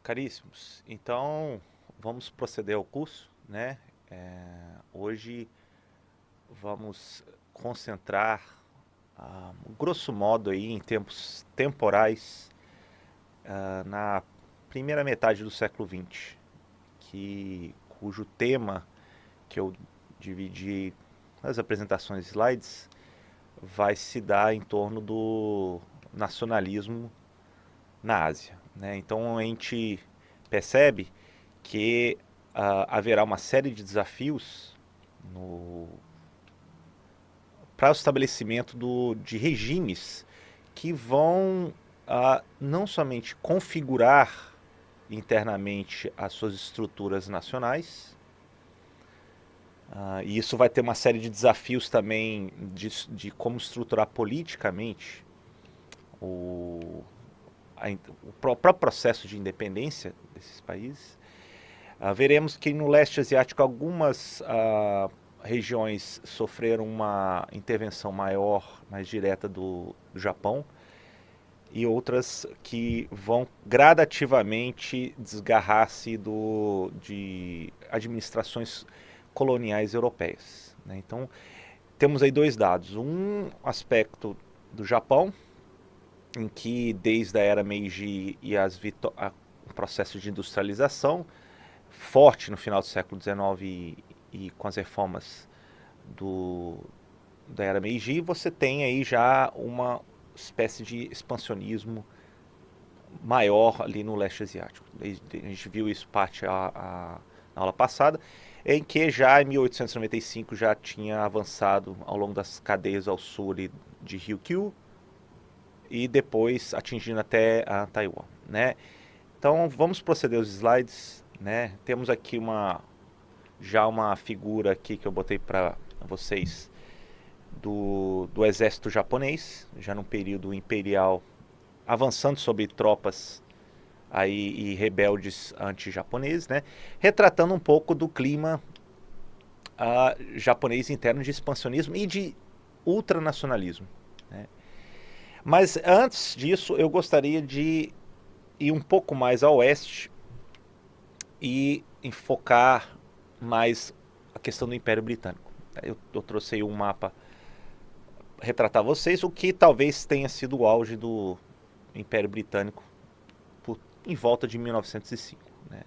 Caríssimos, então vamos proceder ao curso, né? Hoje vamos concentrar, grosso modo aí, em tempos temporais, na primeira metade do século XX, cujo tema que eu dividi nas apresentações slides vai se dar em torno do nacionalismo na Ásia, né? Então a gente percebe que haverá uma série de desafios para o estabelecimento de regimes que vão não somente configurar internamente as suas estruturas nacionais, e isso vai ter uma série de desafios também de como estruturar politicamente o próprio processo de independência desses países. Veremos que no leste asiático algumas regiões sofreram uma intervenção maior, mais direta do Japão, e outras que vão gradativamente desgarrar-se de administrações coloniais europeias, né? Então temos aí dois dados. Um aspecto do Japão, em que desde a era Meiji e o processo de industrialização forte no final do século XIX e com as reformas da era Meiji, você tem aí já uma espécie de expansionismo maior ali no leste asiático. A gente viu isso na aula passada, em que já em 1895 já tinha avançado ao longo das cadeias ao sul de Ryukyu e depois atingindo até a Taiwan, né? Então vamos proceder aos slides, né? Temos aqui já uma figura aqui que eu botei para vocês do exército japonês, já no período imperial, avançando sobre tropas aí e rebeldes anti-japoneses, né? Retratando um pouco do clima japonês interno de expansionismo e de ultranacionalismo, né? Mas antes disso, eu gostaria de ir um pouco mais a oeste e enfocar mais a questão do Império Britânico. Eu trouxe aí um mapa retratar vocês o que talvez tenha sido o auge do Império Britânico em volta de 1905, né?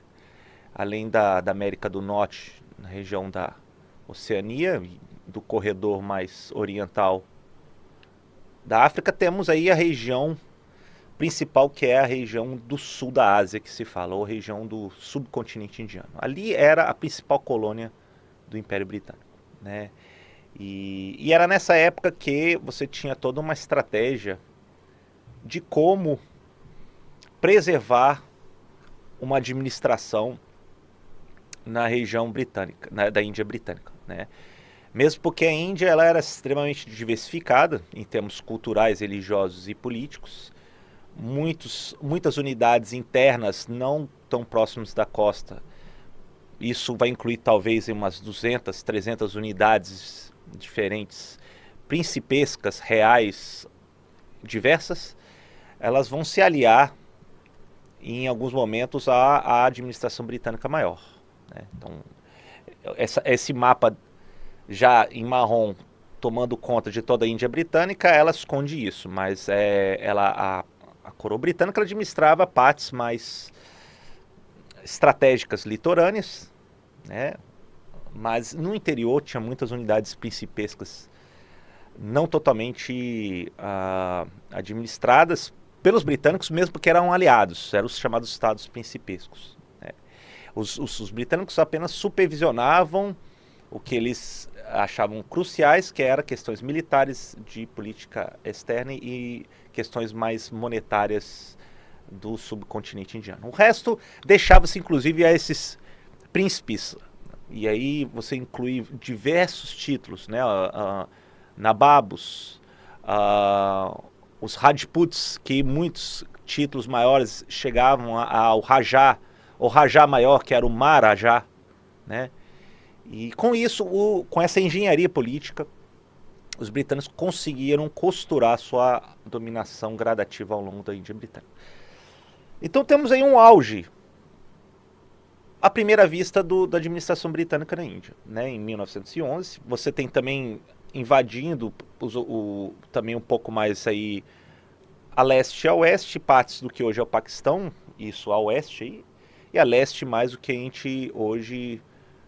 Além da América do Norte, na região da Oceania, do corredor mais oriental da África, temos aí a região principal, que é a região do sul da Ásia, que se fala, ou região do subcontinente indiano. Ali era a principal colônia do Império Britânico, né? E era nessa época que você tinha toda uma estratégia de como preservar uma administração na região britânica, da Índia britânica, né? Mesmo porque a Índia ela era extremamente diversificada em termos culturais, religiosos e políticos. Muitas unidades internas não tão próximas da costa. Isso vai incluir talvez umas 200, 300 unidades diferentes, principescas, reais, diversas. Elas vão se aliar em alguns momentos à administração britânica maior, né? Então, esse mapa já em marrom, tomando conta de toda a Índia britânica, ela esconde isso, mas a coroa britânica ela administrava partes mais estratégicas litorâneas, né? Mas no interior tinha muitas unidades principescas não totalmente administradas pelos britânicos, mesmo porque eram aliados, eram os chamados estados principescos, né? Os britânicos apenas supervisionavam o que eles achavam cruciais, que eram questões militares, de política externa e questões mais monetárias do subcontinente indiano. O resto deixava-se inclusive a esses príncipes, e aí você inclui diversos títulos, né? Nababos, os Rajputs, que muitos títulos maiores chegavam ao Rajá, o Rajá maior, que era o Maharaja, né? E com isso, com essa engenharia política, os britânicos conseguiram costurar sua dominação gradativa ao longo da Índia Britânica. Então temos aí um auge a primeira vista da administração britânica na Índia, né? Em 1911, você tem também invadindo também um pouco mais aí a leste e a oeste, partes do que hoje é o Paquistão, isso a oeste aí, e a leste mais o que a gente hoje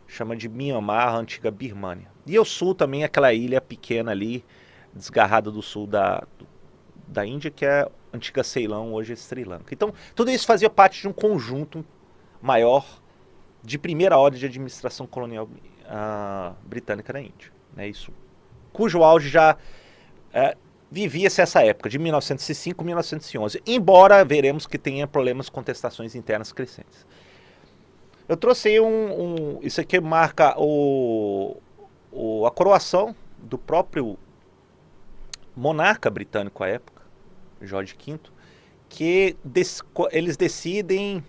chama de Myanmar, a antiga Birmânia. E o sul também, aquela ilha pequena ali, desgarrada do sul da Índia, que é a antiga Ceilão, hoje é Sri Lanka. Então, tudo isso fazia parte de um conjunto maior de primeira ordem de administração colonial britânica na Índia. Né? Isso, cujo auge já vivia-se essa época, de 1905 a 1911, embora veremos que tenha problemas, contestações internas crescentes. Eu trouxe aí isso aqui marca a coroação do próprio monarca britânico à época, Jorge V, que eles decidem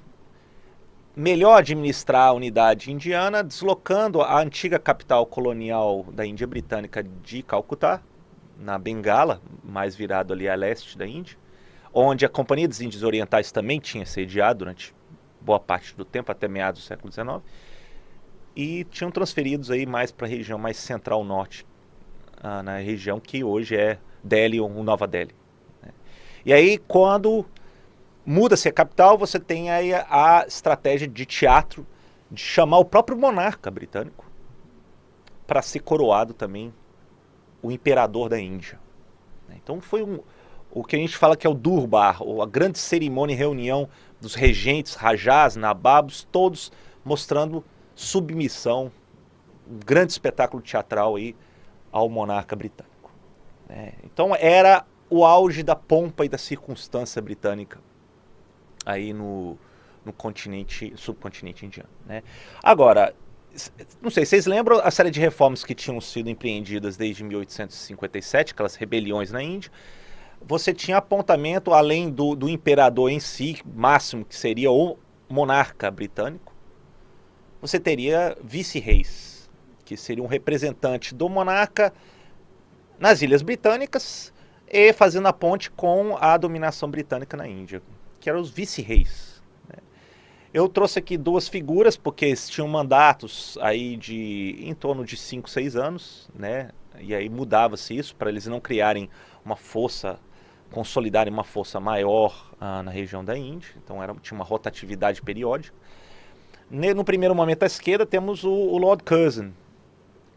melhor administrar a unidade indiana, deslocando a antiga capital colonial da Índia britânica de Calcutá, na Bengala, mais virado ali a leste da Índia, onde a Companhia dos Índios Orientais também tinha sediado durante boa parte do tempo, até meados do século XIX, e tinham transferidos aí mais para a região mais central-norte, na região que hoje é Delhi ou Nova Delhi. Né? E aí, quando muda-se a capital, você tem aí a estratégia de teatro de chamar o próprio monarca britânico para ser coroado também o imperador da Índia. Então foi o que a gente fala que é o Durbar, ou a grande cerimônia e reunião dos regentes, rajás, nababos, todos mostrando submissão, um grande espetáculo teatral aí ao monarca britânico. Então era o auge da pompa e da circunstância britânica aí no subcontinente indiano. Né? Agora, não sei, vocês lembram a série de reformas que tinham sido empreendidas desde 1857, aquelas rebeliões na Índia? Você tinha apontamento, além do imperador em si, máximo, que seria o monarca britânico, você teria vice-reis, que seria um representante do monarca nas Ilhas Britânicas e fazendo a ponte com a dominação britânica na Índia, que eram os vice-reis. Eu trouxe aqui duas figuras, porque eles tinham mandatos aí em torno de 5, 6 anos, né? E aí mudava-se isso para eles não criarem uma força, consolidarem uma força maior na região da Índia. Então tinha uma rotatividade periódica. No primeiro momento à esquerda temos o Lord Curzon.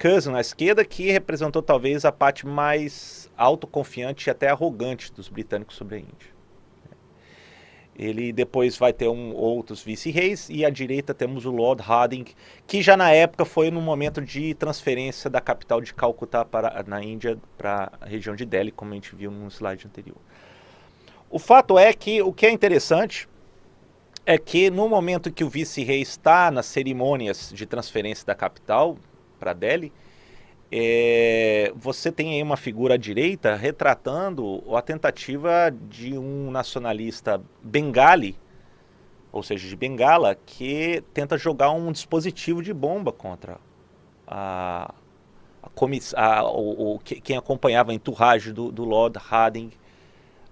Curzon à esquerda, que representou talvez a parte mais autoconfiante e até arrogante dos britânicos sobre a Índia. Ele depois vai ter outros vice-reis, e à direita temos o Lord Hardinge, que já na época foi no momento de transferência da capital de Calcutá na Índia para a região de Delhi, como a gente viu no slide anterior. O fato é que o que é interessante é que no momento que o vice-rei está nas cerimônias de transferência da capital para Delhi, você tem aí uma figura à direita retratando a tentativa de um nacionalista bengali, ou seja, de Bengala, que tenta jogar um dispositivo de bomba contra quem acompanhava a entourage do Lord Hardinge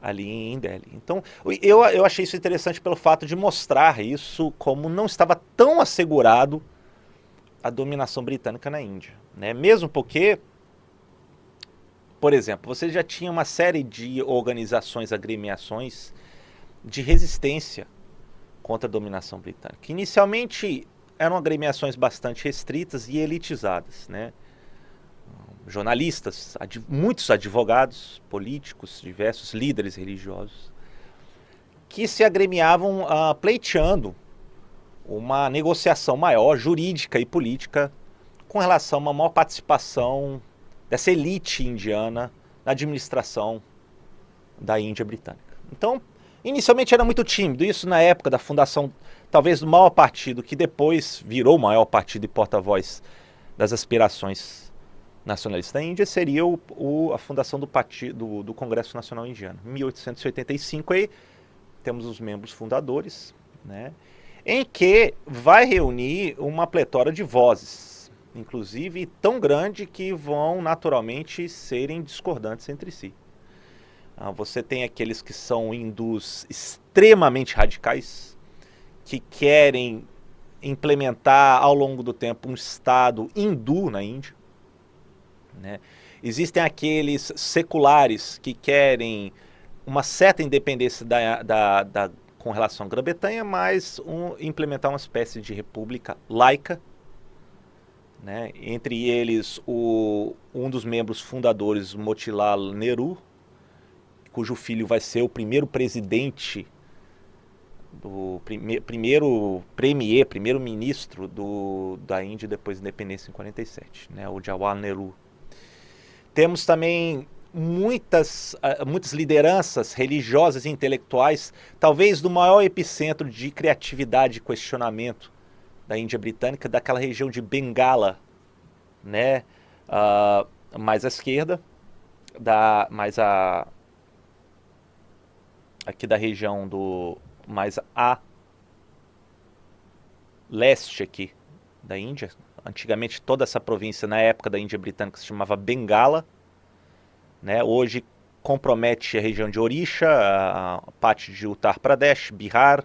ali em Delhi. Então, eu achei isso interessante pelo fato de mostrar isso como não estava tão assegurado a dominação britânica na Índia. Né? Mesmo porque, por exemplo, você já tinha uma série de organizações, agremiações de resistência contra a dominação britânica. Inicialmente eram agremiações bastante restritas e elitizadas. Né? Jornalistas, muitos advogados, políticos, diversos líderes religiosos, que se agremiavam pleiteando uma negociação maior, jurídica e política, com relação a uma maior participação dessa elite indiana na administração da Índia britânica. Então, inicialmente era muito tímido, isso na época da fundação, talvez do maior partido, que depois virou o maior partido e porta-voz das aspirações nacionalistas da Índia, seria a fundação do Congresso Nacional Indiano. Em 1885, aí, temos os membros fundadores, né? Em que vai reunir uma pletora de vozes, inclusive tão grande que vão naturalmente serem discordantes entre si. Você tem aqueles que são hindus extremamente radicais, que querem implementar ao longo do tempo um Estado hindu na Índia, né? Existem aqueles seculares que querem uma certa independência com relação à Grã-Bretanha, mas implementar uma espécie de república laica, né? Entre eles um dos membros fundadores, Motilal Nehru, cujo filho vai ser o primeiro presidente, primeiro-ministro da Índia depois da independência em 47, né? O Jawaharlal Nehru. Temos também muitas lideranças religiosas e intelectuais, talvez do maior epicentro de criatividade e questionamento da Índia britânica, daquela região de Bengala, né? Mais à esquerda, aqui da região mais a leste aqui da Índia. Antigamente toda essa província, na época da Índia britânica, se chamava Bengala, né? Hoje compromete a região de Orissa, a parte de Uttar Pradesh, Bihar.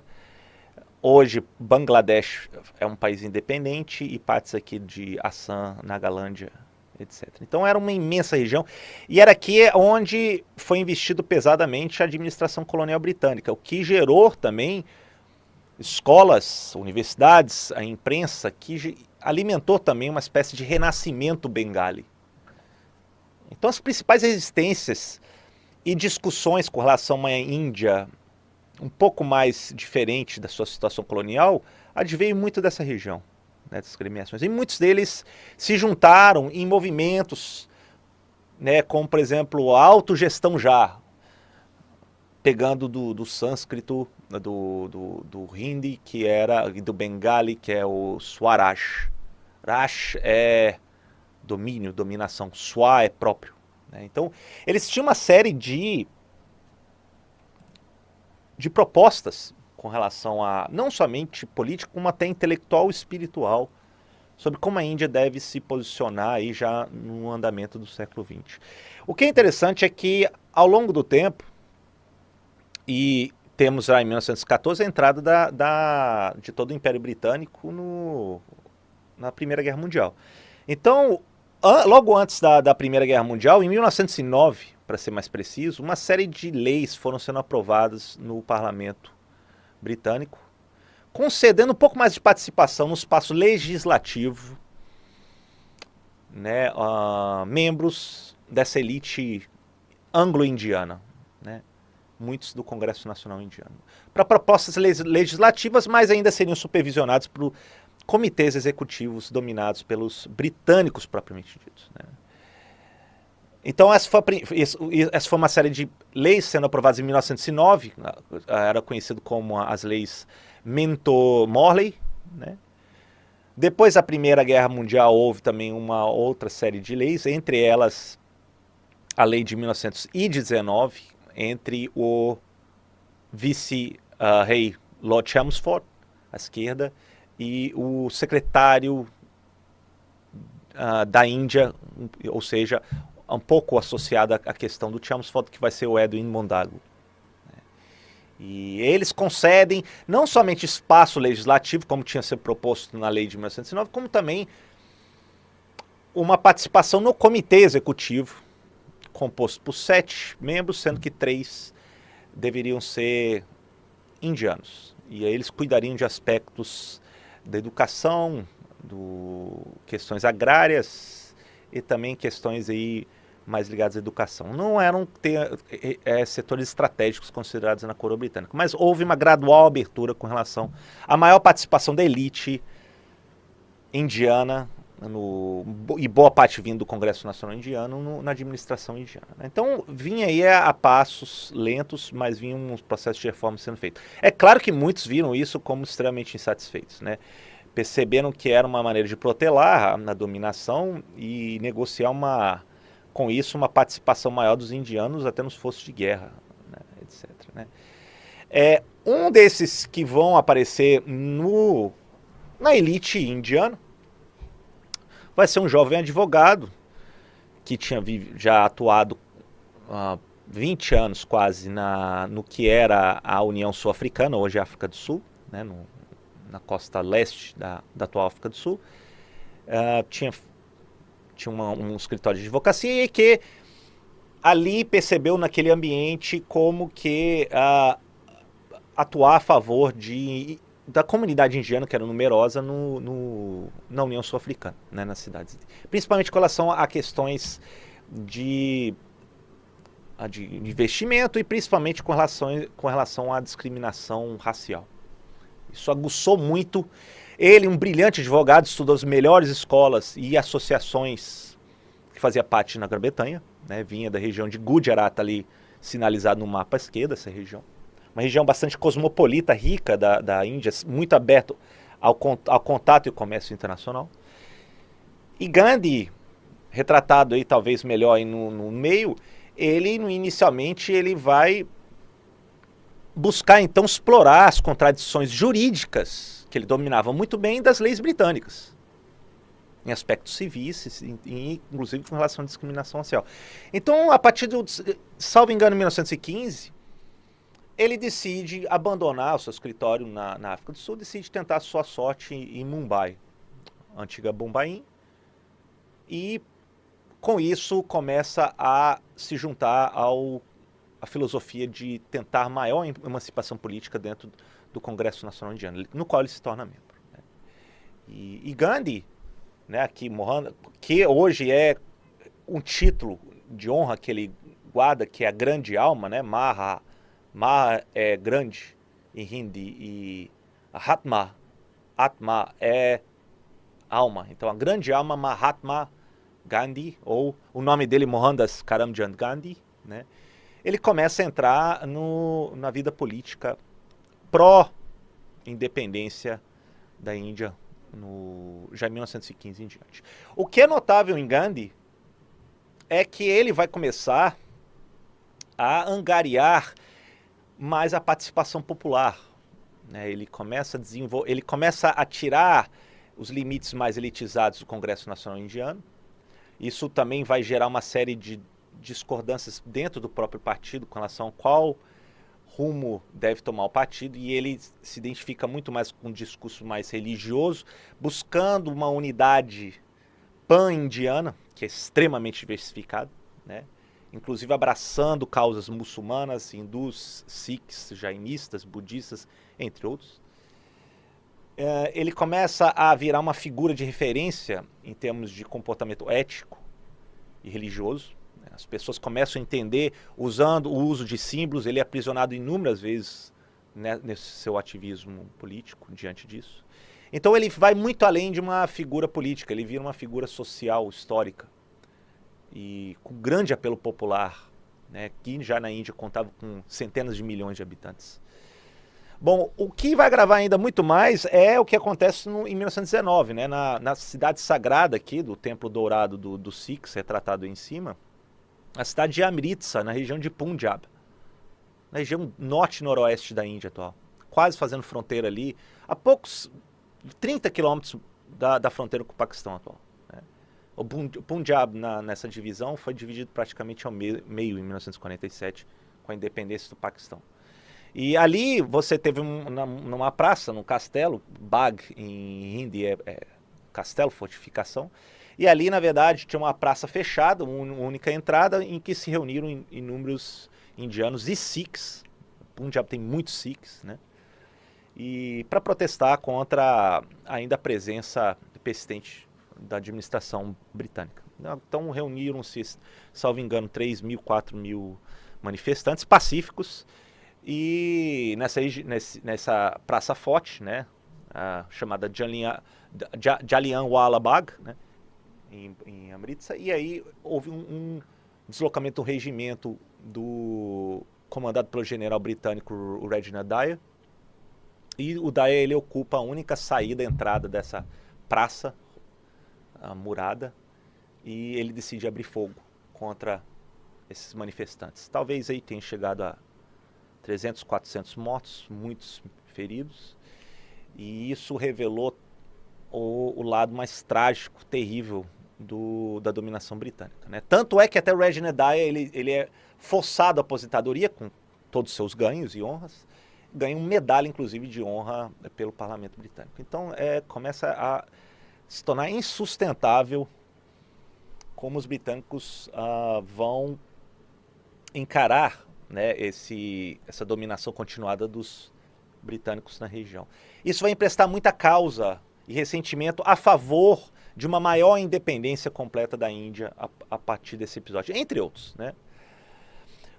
Hoje Bangladesh é um país independente e partes aqui de Assam, Nagalândia, etc. Então era uma imensa região e era aqui onde foi investido pesadamente a administração colonial britânica, o que gerou também escolas, universidades, a imprensa, que alimentou também uma espécie de renascimento bengali. Então as principais resistências e discussões com relação a uma Índia um pouco mais diferente da sua situação colonial adveio muito dessa região, né, dessas agremiações. E muitos deles se juntaram em movimentos, né, como por exemplo a autogestão já, pegando do sânscrito, do hindi, que era, e do bengali, que é o Swaraj. Raj é domínio, dominação, Swa é próprio, né? Então eles tinham uma série de propostas com relação a não somente política, como até intelectual e espiritual, sobre como a Índia deve se posicionar aí já no andamento do século XX. O que é interessante é que ao longo do tempo, e temos já em 1914 a entrada de todo o Império Britânico na Primeira Guerra Mundial. Então, logo antes da Primeira Guerra Mundial, em 1909, para ser mais preciso, uma série de leis foram sendo aprovadas no parlamento britânico, concedendo um pouco mais de participação no espaço legislativo, né, membros dessa elite anglo-indiana, né, muitos do Congresso Nacional Indiano, para propostas legislativas, mas ainda seriam supervisionados por comitês executivos dominados pelos britânicos propriamente ditos, né. Então essa foi uma série de leis sendo aprovadas em 1909, era conhecido como as leis Minto-Morley, né? Depois da Primeira Guerra Mundial houve também uma outra série de leis, entre elas a lei de 1919, entre o vice-rei Lord Chelmsford, à esquerda, e o secretário da Índia, ou seja, um pouco associado à questão do Chelmsford, que vai ser o Edwin Montagu. E eles concedem não somente espaço legislativo, como tinha sido proposto na lei de 1909, como também uma participação no comitê executivo, composto por 7 membros, sendo que 3 deveriam ser indianos. E aí eles cuidariam de aspectos da educação, questões agrárias e também questões aí mais ligados à educação. Não eram setores estratégicos considerados na coroa britânica, mas houve uma gradual abertura com relação à maior participação da elite indiana, e boa parte vindo do Congresso Nacional Indiano, na administração indiana. Então vinha aí a passos lentos, mas vinha um processo de reforma sendo feito. É claro que muitos viram isso como extremamente insatisfeitos, né? Perceberam que era uma maneira de protelar na dominação e negociar com isso uma participação maior dos indianos até nos esforços de guerra, né, etc. Né? Um desses que vão aparecer na elite indiana vai ser um jovem advogado que tinha já atuado 20 anos quase no que era a União Sul-Africana, hoje África do Sul, né, na costa leste da atual África do Sul. Tinha um escritório de advocacia e que ali percebeu naquele ambiente como que atuar a favor da comunidade indiana, que era numerosa, na União Sul-Africana, né, nas cidades. Principalmente com relação a questões de investimento e principalmente com relação à discriminação racial. Isso aguçou muito. Ele, um brilhante advogado, estudou as melhores escolas e associações que fazia parte na Grã-Bretanha, né, vinha da região de Gujarat, ali sinalizado no mapa à esquerda, essa região. Uma região bastante cosmopolita, rica da Índia, muito aberto ao contato e comércio internacional. E Gandhi, retratado aí talvez melhor aí no meio, ele inicialmente ele vai buscar então explorar as contradições jurídicas que ele dominava muito bem das leis britânicas, em aspectos civis, inclusive com relação à discriminação racial. Então, a partir salvo engano, em 1915, ele decide abandonar o seu escritório na África do Sul, decide tentar a sua sorte em Mumbai, antiga Bombaim, e com isso começa a se juntar à filosofia de tentar maior emancipação política dentro do Congresso Nacional Indiano, no qual ele se torna membro. Né? E Gandhi, né, que hoje é um título de honra que ele guarda, que é a grande alma, né? Maha é grande em hindi e Atma é alma. Então a grande alma Mahatma Gandhi, ou o nome dele Mohandas Karamchand Gandhi, né? Ele começa a entrar na vida política pró-independência da Índia já em 1915 em diante. O que é notável em Gandhi é que ele vai começar a angariar mais a participação popular. Né? Ele começa a tirar os limites mais elitizados do Congresso Nacional Indiano. Isso também vai gerar uma série de discordâncias dentro do próprio partido com relação a qual rumo deve tomar o partido, e ele se identifica muito mais com um discurso mais religioso, buscando uma unidade pan-indiana, que é extremamente diversificada, né? Inclusive abraçando causas muçulmanas, hindus, sikhs, jainistas, budistas, entre outros. Ele começa a virar uma figura de referência em termos de comportamento ético e religioso. As pessoas começam a entender, usando o uso de símbolos. Ele é aprisionado inúmeras vezes, né, nesse seu ativismo político diante disso. Então ele vai muito além de uma figura política, ele vira uma figura social, histórica, e com grande apelo popular, né, que já na Índia contava com centenas de milhões de habitantes. Bom, o que vai gravar ainda muito mais é o que acontece em 1919, né, na cidade sagrada aqui, do Templo Dourado do Sikhs, retratado aí em cima, a cidade de Amritsar, na região de Punjab, na região norte-noroeste da Índia atual, quase fazendo fronteira ali, a poucos 30 quilômetros da fronteira com o Paquistão atual. Né? O Punjab, nessa divisão, foi dividido praticamente ao meio em 1947, com a independência do Paquistão. E ali você teve numa praça, num castelo, Bagh em hindi é castelo, fortificação, e ali, na verdade, tinha uma praça fechada, uma única entrada, em que se reuniram inúmeros indianos e sikhs. O Punjab tem muitos sikhs, né? E para protestar contra ainda a presença persistente da administração britânica. Então reuniram-se, salvo engano, 3 mil, 4 mil manifestantes pacíficos, e nessa praça forte, né, chamada Jallianwala Bagh, né, em Amritsar, e aí houve um deslocamento do regimento comandado pelo general britânico Reginald Dyer, e o Dyer ele ocupa a única saída, entrada dessa praça murada, e ele decide abrir fogo contra esses manifestantes. Talvez aí tenha chegado a 300, 400 mortos, muitos feridos, e isso revelou o lado mais trágico, terrível da dominação britânica. Né? Tanto é que até o Reginald Dyer ele é forçado à aposentadoria com todos os seus ganhos e honras, ganha uma medalha, inclusive, de honra pelo parlamento britânico. Então, começa a se tornar insustentável como os britânicos vão encarar, né, essa dominação continuada dos britânicos na região. Isso vai emprestar muita causa e ressentimento a favor de uma maior independência completa da Índia a partir desse episódio, entre outros, né?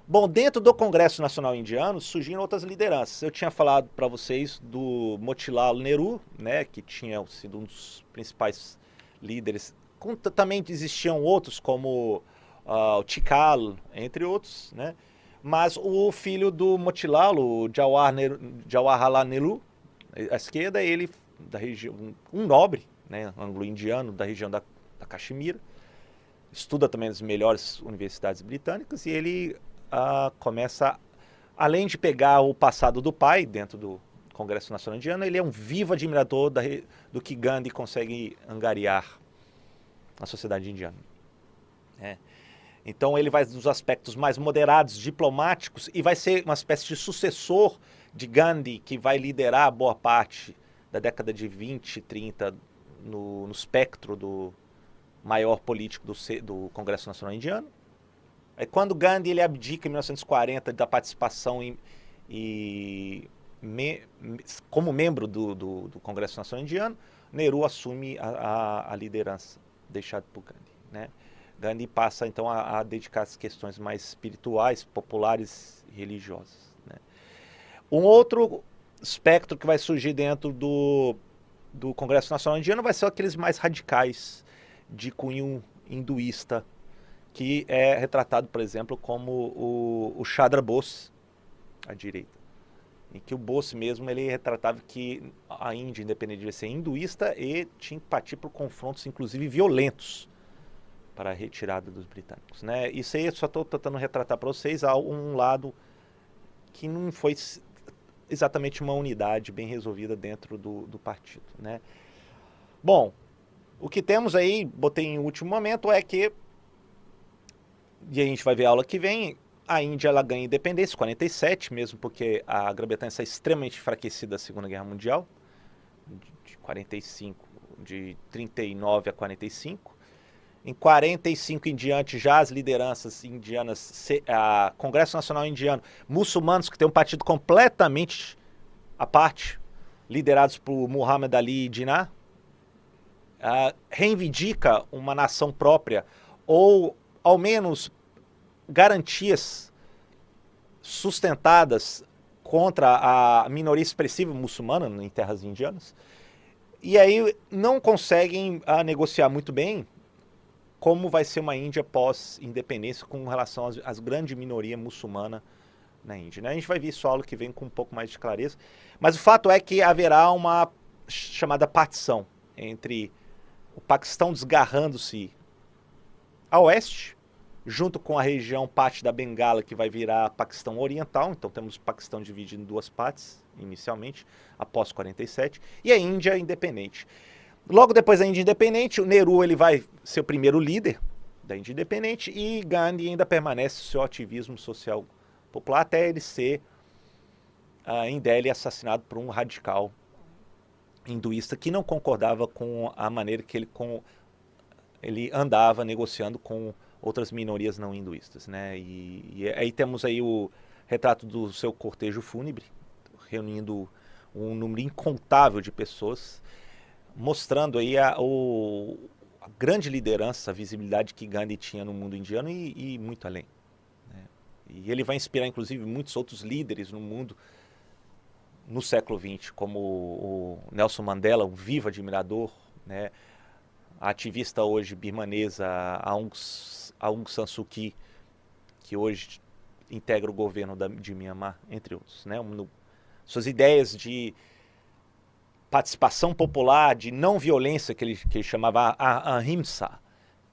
Bom, dentro do Congresso Nacional Indiano surgiram outras lideranças. Eu tinha falado para vocês do Motilal Nehru, né, que tinha sido um dos principais líderes. Também existiam outros como o Tikal, entre outros, né? Mas o filho do Motilal, o Jawaharlal Nehru, à esquerda, ele da região, um nobre, né, anglo-indiano da região da Caxemira, estuda também nas melhores universidades britânicas, e ele começa, além de pegar o passado do pai dentro do Congresso Nacional Indiano, ele é um vivo admirador do que Gandhi consegue angariar na sociedade indiana. Então ele vai dos aspectos mais moderados, diplomáticos, e vai ser uma espécie de sucessor de Gandhi, que vai liderar boa parte da década de 20 e 30 no espectro do maior político do Congresso Nacional Indiano. Aí, quando Gandhi ele abdica em 1940 da participação como membro do Congresso Nacional Indiano, Nehru assume a liderança deixada por Gandhi, né? Gandhi passa então a dedicar às questões mais espirituais, populares e religiosas, né? Um outro espectro que vai surgir dentro do Congresso Nacional Indiano vai ser aqueles mais radicais de cunho hinduísta, que é retratado, por exemplo, como o Chandra Bose, à direita, em que o Bose mesmo ele retratava que a Índia, independente de ser hinduísta, e tinha que partir por confrontos, inclusive violentos, para a retirada dos britânicos, né? Isso aí eu só estou tentando retratar para vocês um lado que não foi exatamente uma unidade bem resolvida dentro do partido, né? Bom, o que temos aí, botei em último momento, é que, e a gente vai ver a aula que vem, a Índia ela ganha independência em 47, mesmo porque a Grã-Bretanha está extremamente enfraquecida da Segunda Guerra Mundial, de 45, de 39 a 45. Em 45 em diante, já as lideranças indianas, Congresso Nacional Indiano, muçulmanos que tem um partido completamente à parte, liderados por Muhammad Ali Jinnah, reivindica uma nação própria, ou ao menos garantias sustentadas contra a minoria expressiva muçulmana em terras indianas, e aí não conseguem negociar muito bem como vai ser uma Índia pós-independência com relação às grande minoria muçulmana na Índia, né? A gente vai ver isso aula que vem com um pouco mais de clareza, mas o fato é que haverá uma chamada partição entre o Paquistão desgarrando-se a oeste, junto com a região parte da Bengala, que vai virar Paquistão Oriental. Então temos o Paquistão dividido em duas partes, inicialmente, após 47, e a Índia independente. Logo depois da Índia independente, o Nehru ele vai ser o primeiro líder da Índia independente, e Gandhi ainda permanece seu ativismo social popular até ele ser, em Delhi, assassinado por um radical hinduísta que não concordava com a maneira que ele andava negociando com outras minorias não hinduístas, né? E aí temos aí o retrato do seu cortejo fúnebre, reunindo um número incontável de pessoas, mostrando aí a grande liderança, a visibilidade que Gandhi tinha no mundo indiano e muito além, né? E ele vai inspirar, inclusive, muitos outros líderes no mundo no século XX, como o Nelson Mandela, um vivo admirador, né? A ativista hoje birmanesa Aung San Suu Kyi, que hoje integra o governo de Myanmar, entre outros, né? Suas ideias de participação popular, de não violência, que ele chamava a ahimsa,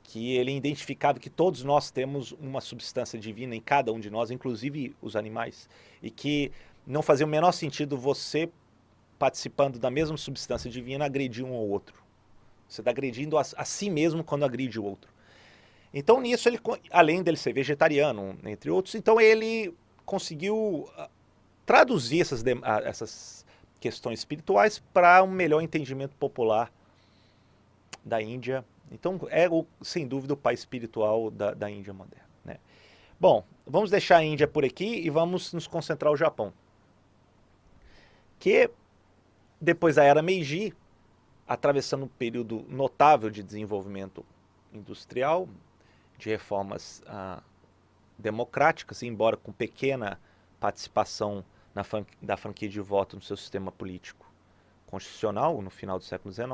que ele identificava que todos nós temos uma substância divina em cada um de nós, inclusive os animais, e que não fazia o menor sentido você, participando da mesma substância divina, agredir um ao outro. Você está agredindo a si mesmo quando agride o outro. Então nisso, ele, além dele ser vegetariano, entre outros, então ele conseguiu traduzir essas questões espirituais para um melhor entendimento popular da Índia. Então sem dúvida o pai espiritual da Índia moderna, né? Bom, vamos deixar a Índia por aqui e vamos nos concentrar no Japão, que depois da era Meiji, atravessando um período notável de desenvolvimento industrial, de reformas democráticas, embora com pequena participação da franquia de voto no seu sistema político constitucional no final do século XIX,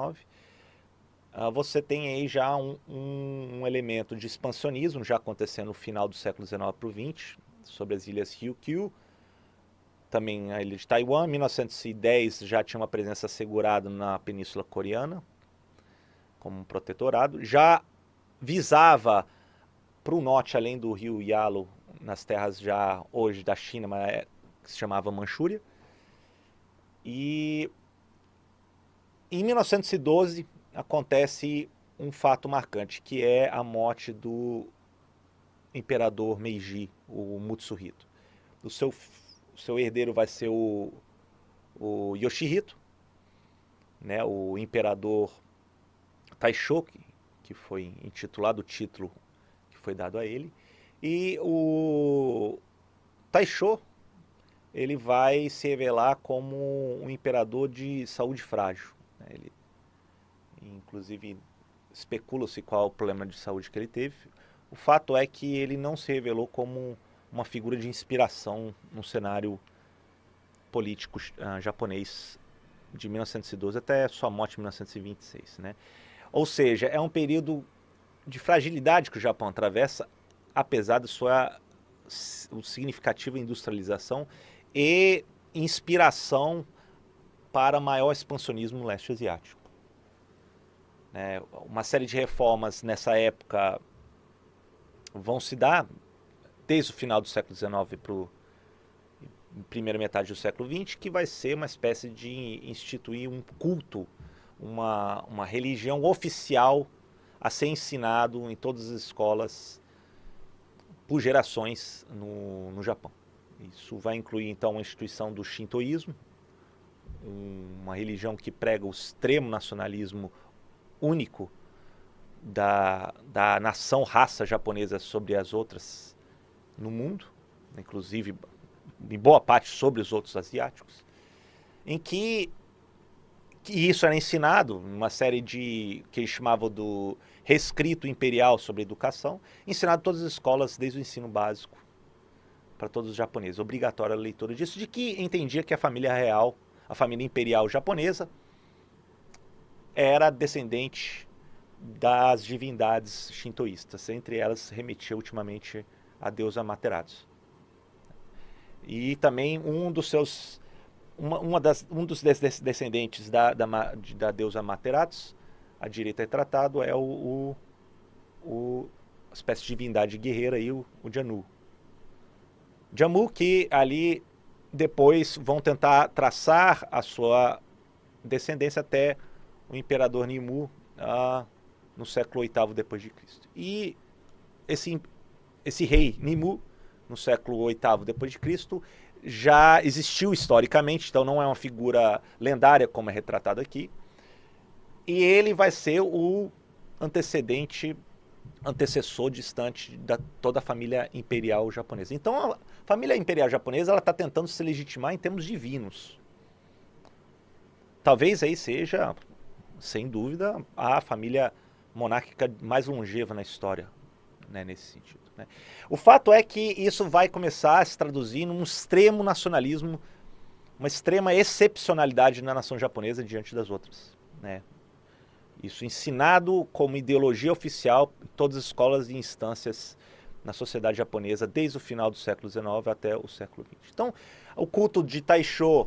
você tem aí já um elemento de expansionismo já acontecendo no final do século XIX para o XX, sobre as ilhas Ryukyu, também a ilha de Taiwan. Em 1910 já tinha uma presença assegurada na Península Coreana, como um protetorado. Já visava para o norte, além do rio Yalu, nas terras já hoje da China, mas que se chamava Manchúria. E em 1912 acontece um fato marcante, que é a morte do imperador Meiji, o Mutsuhito. O seu herdeiro vai ser o Yoshihito, né, o imperador Taisho, que foi intitulado o título que foi dado a ele. E o Taisho, ele vai se revelar como um imperador de saúde frágil, né? Ele, inclusive, especula-se qual o problema de saúde que ele teve. O fato é que ele não se revelou como uma figura de inspiração no cenário político japonês de 1912 até sua morte em 1926, né? Ou seja, é um período de fragilidade que o Japão atravessa, apesar de sua significativa industrialização e inspiração para maior expansionismo no leste asiático. Uma série de reformas nessa época vão se dar desde o final do século XIX para a primeira metade do século XX, que vai ser uma espécie de instituir um culto, uma religião oficial a ser ensinado em todas as escolas por gerações no Japão. Isso vai incluir então a instituição do Shintoísmo, uma religião que prega o extremo nacionalismo único da nação-raça japonesa sobre as outras no mundo, inclusive em boa parte sobre os outros asiáticos, em que isso era ensinado, uma série de que eles chamavam do rescrito imperial sobre educação, ensinado em todas as escolas desde o ensino básico para todos os japoneses, obrigatória a leitura disso, de que entendia que a família real, a família imperial japonesa, era descendente das divindades shintoístas, entre elas remetia ultimamente a deusa Amaterasu. E também um dos descendentes da deusa Amaterasu, à direita é tratado, é a espécie de divindade guerreira aí, o Janu. Janu, que ali depois vão tentar traçar a sua descendência até o imperador Nimue no século VIII depois de Cristo. E esse rei Nimue, no século VIII depois de Cristo, já existiu historicamente, então não é uma figura lendária como é retratado aqui. E ele vai ser o antecessor distante da toda a família imperial japonesa. Então a família imperial japonesa está tentando se legitimar em termos divinos. Talvez aí seja, sem dúvida, a família monárquica mais longeva na história, né, nesse sentido, né? O fato é que isso vai começar a se traduzir num extremo nacionalismo, uma extrema excepcionalidade na nação japonesa diante das outras, né? Isso ensinado como ideologia oficial em todas as escolas e instâncias na sociedade japonesa desde o final do século XIX até o século XX. Então, o culto de Taisho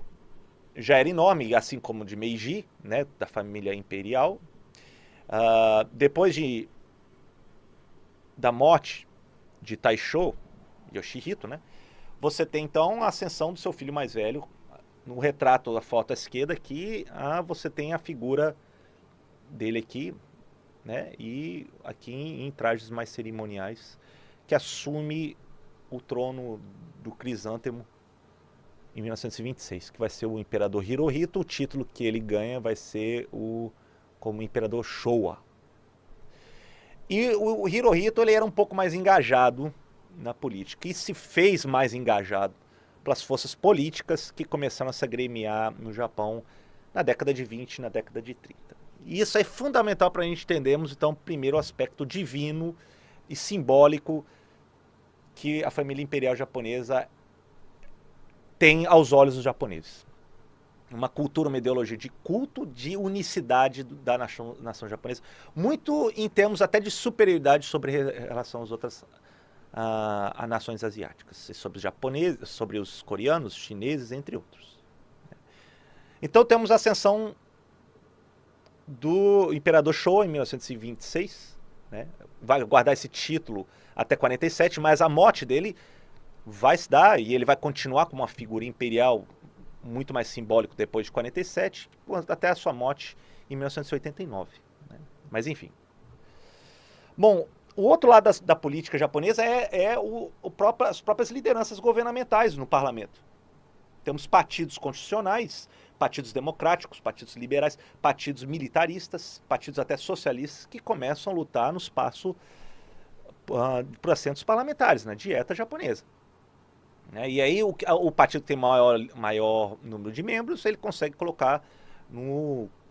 já era enorme, assim como de Meiji, né, da família imperial. Depois da morte de Taisho, Yoshihito, né, você tem então a ascensão do seu filho mais velho. No retrato da foto à esquerda aqui, você tem a figura dele aqui, né, e aqui em trajes mais cerimoniais, que assume o trono do crisântemo em 1926, que vai ser o imperador Hirohito. O título que ele ganha vai ser como imperador Showa. E o Hirohito ele era um pouco mais engajado na política e se fez mais engajado pelas forças políticas que começaram a se agremiar no Japão na década de 20 e na década de 30. E isso é fundamental para a gente entendermos, então, primeiro o aspecto divino e simbólico que a família imperial japonesa tem aos olhos dos japoneses. Uma cultura, uma ideologia de culto, de unicidade da nação japonesa, muito em termos até de superioridade sobre relação às outras a nações asiáticas, sobre os japoneses, sobre os coreanos, chineses, entre outros. Então temos a ascensão do imperador Showa em 1926, né? Vai guardar esse título até 47, mas a morte dele vai se dar e ele vai continuar como uma figura imperial muito mais simbólico depois de 47, até a sua morte em 1989. Né? Mas enfim. Bom, o outro lado da política japonesa é as próprias lideranças governamentais no parlamento. Temos partidos constitucionais, partidos democráticos, partidos liberais, partidos militaristas, partidos até socialistas que começam a lutar no espaço por assentos parlamentares, na dieta japonesa. E aí o partido que tem maior número de membros, ele consegue colocar,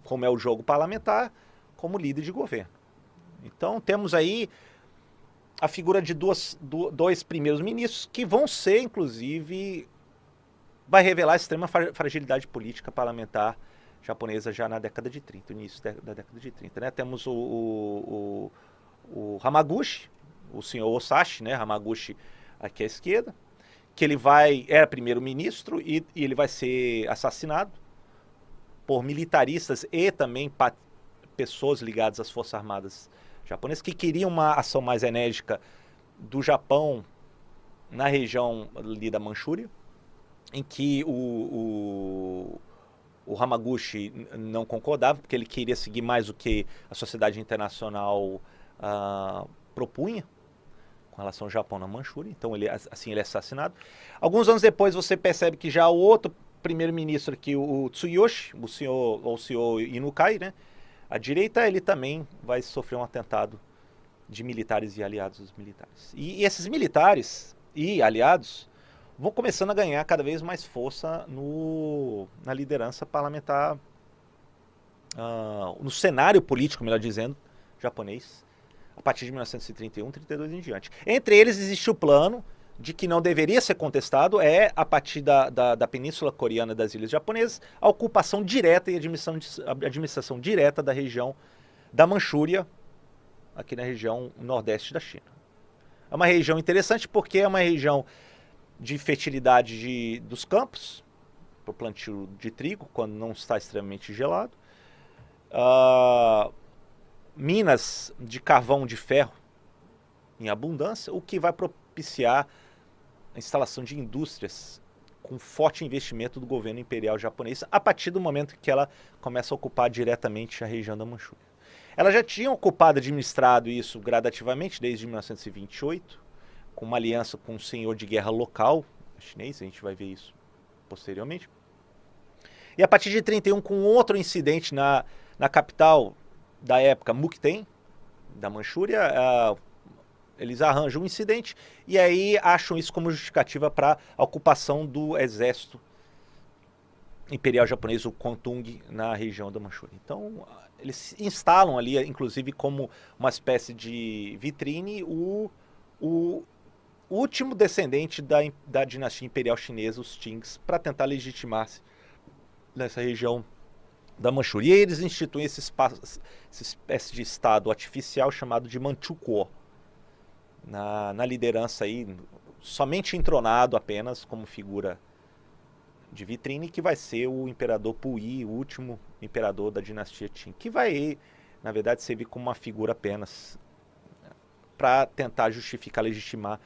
como é o jogo parlamentar, como líder de governo. Então temos aí a figura de dois primeiros ministros que vão ser, inclusive, vai revelar a extrema fragilidade política parlamentar japonesa já na década de 30, início da década de 30. Né? Temos o Hamaguchi, o senhor Osashi, né? Hamaguchi aqui à esquerda, que ele era primeiro-ministro e ele vai ser assassinado por militaristas e também pessoas ligadas às Forças Armadas japonesas que queriam uma ação mais enérgica do Japão na região ali da Manchúria, em que o Hamaguchi não concordava, porque ele queria seguir mais o que a sociedade internacional propunha com relação ao Japão na Manchúria. Então ele é assassinado. Alguns anos depois você percebe que já o outro primeiro-ministro aqui, o Tsuyoshi, o senhor Inukai, né, à direita, ele também vai sofrer um atentado de militares e aliados dos militares. E esses militares e aliados vão começando a ganhar cada vez mais força na liderança parlamentar, no cenário político, melhor dizendo, japonês, a partir de 1931, 32 em diante. Entre eles existe o plano de que não deveria ser contestado, a partir da Península Coreana e das ilhas japonesas, a ocupação direta e administração direta da região da Manchúria, aqui na região nordeste da China. É uma região interessante porque é uma região de fertilidade dos campos, para o plantio de trigo, quando não está extremamente gelado. Minas de carvão de ferro em abundância, o que vai propiciar a instalação de indústrias com forte investimento do governo imperial japonês a partir do momento que ela começa a ocupar diretamente a região da Manchúria. Ela já tinha ocupado e administrado isso gradativamente desde 1928, com uma aliança com um senhor de guerra local chinês, a gente vai ver isso posteriormente. E a partir de 31, com outro incidente na capital da época, Mukden, da Manchúria, eles arranjam um incidente e aí acham isso como justificativa para a ocupação do exército imperial japonês, o Kwantung, na região da Manchúria. Então, eles instalam ali, inclusive como uma espécie de vitrine, o último descendente da dinastia imperial chinesa, os Qings, para tentar legitimar-se nessa região da Manchúria. E eles instituem essa espécie de estado artificial chamado de Manchukuo, na liderança aí, somente entronado apenas como figura de vitrine, que vai ser o imperador Puyi, o último imperador da dinastia Qing, que vai, na verdade, servir como uma figura apenas para tentar justificar, legitimar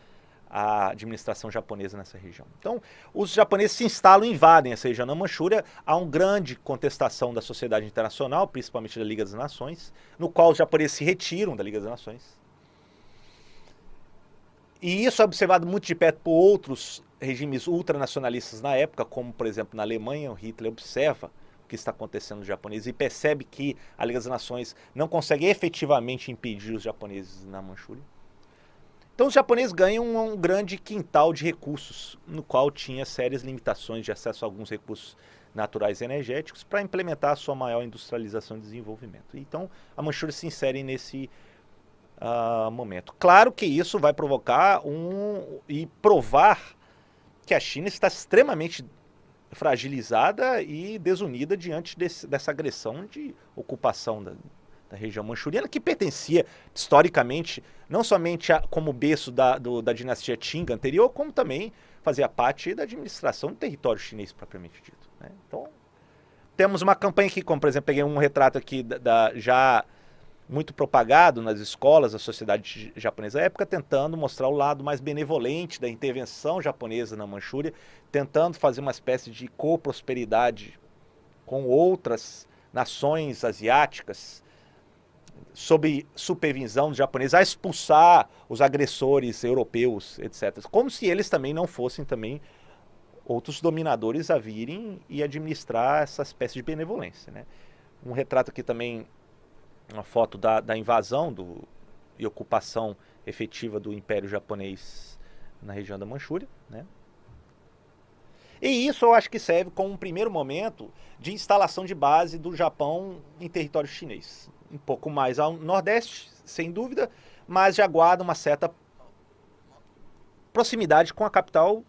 a administração japonesa nessa região. Então, os japoneses se instalam e invadem essa região da Manchúria. Há uma grande contestação da sociedade internacional, principalmente da Liga das Nações, no qual os japoneses se retiram da Liga das Nações. E isso é observado muito de perto por outros regimes ultranacionalistas na época, como, por exemplo, na Alemanha, o Hitler observa o que está acontecendo nos japoneses e percebe que a Liga das Nações não consegue efetivamente impedir os japoneses na Manchúria. Então os japoneses ganham um grande quintal de recursos, no qual tinha sérias limitações de acesso a alguns recursos naturais e energéticos para implementar a sua maior industrialização e desenvolvimento. Então a Manchúria se insere nesse momento. Claro que isso vai provocar e provar que a China está extremamente fragilizada e desunida diante dessa agressão de ocupação da região manchuriana, que pertencia historicamente não somente como berço da dinastia Qing anterior, como também fazia parte da administração do território chinês propriamente dito, né? Então, temos uma campanha aqui, como por exemplo, peguei um retrato aqui já muito propagado nas escolas da sociedade japonesa da época, tentando mostrar o lado mais benevolente da intervenção japonesa na Manchúria, tentando fazer uma espécie de co-prosperidade com outras nações asiáticas, sob supervisão dos japoneses, a expulsar os agressores europeus, etc. Como se eles também não fossem também outros dominadores a virem e administrar essa espécie de benevolência, né? Um retrato aqui também, uma foto da invasão e ocupação efetiva do Império Japonês na região da Manchúria, né? E isso eu acho que serve como um primeiro momento de instalação de base do Japão em território chinês. Um pouco mais ao nordeste, sem dúvida, mas já guarda uma certa proximidade com a capital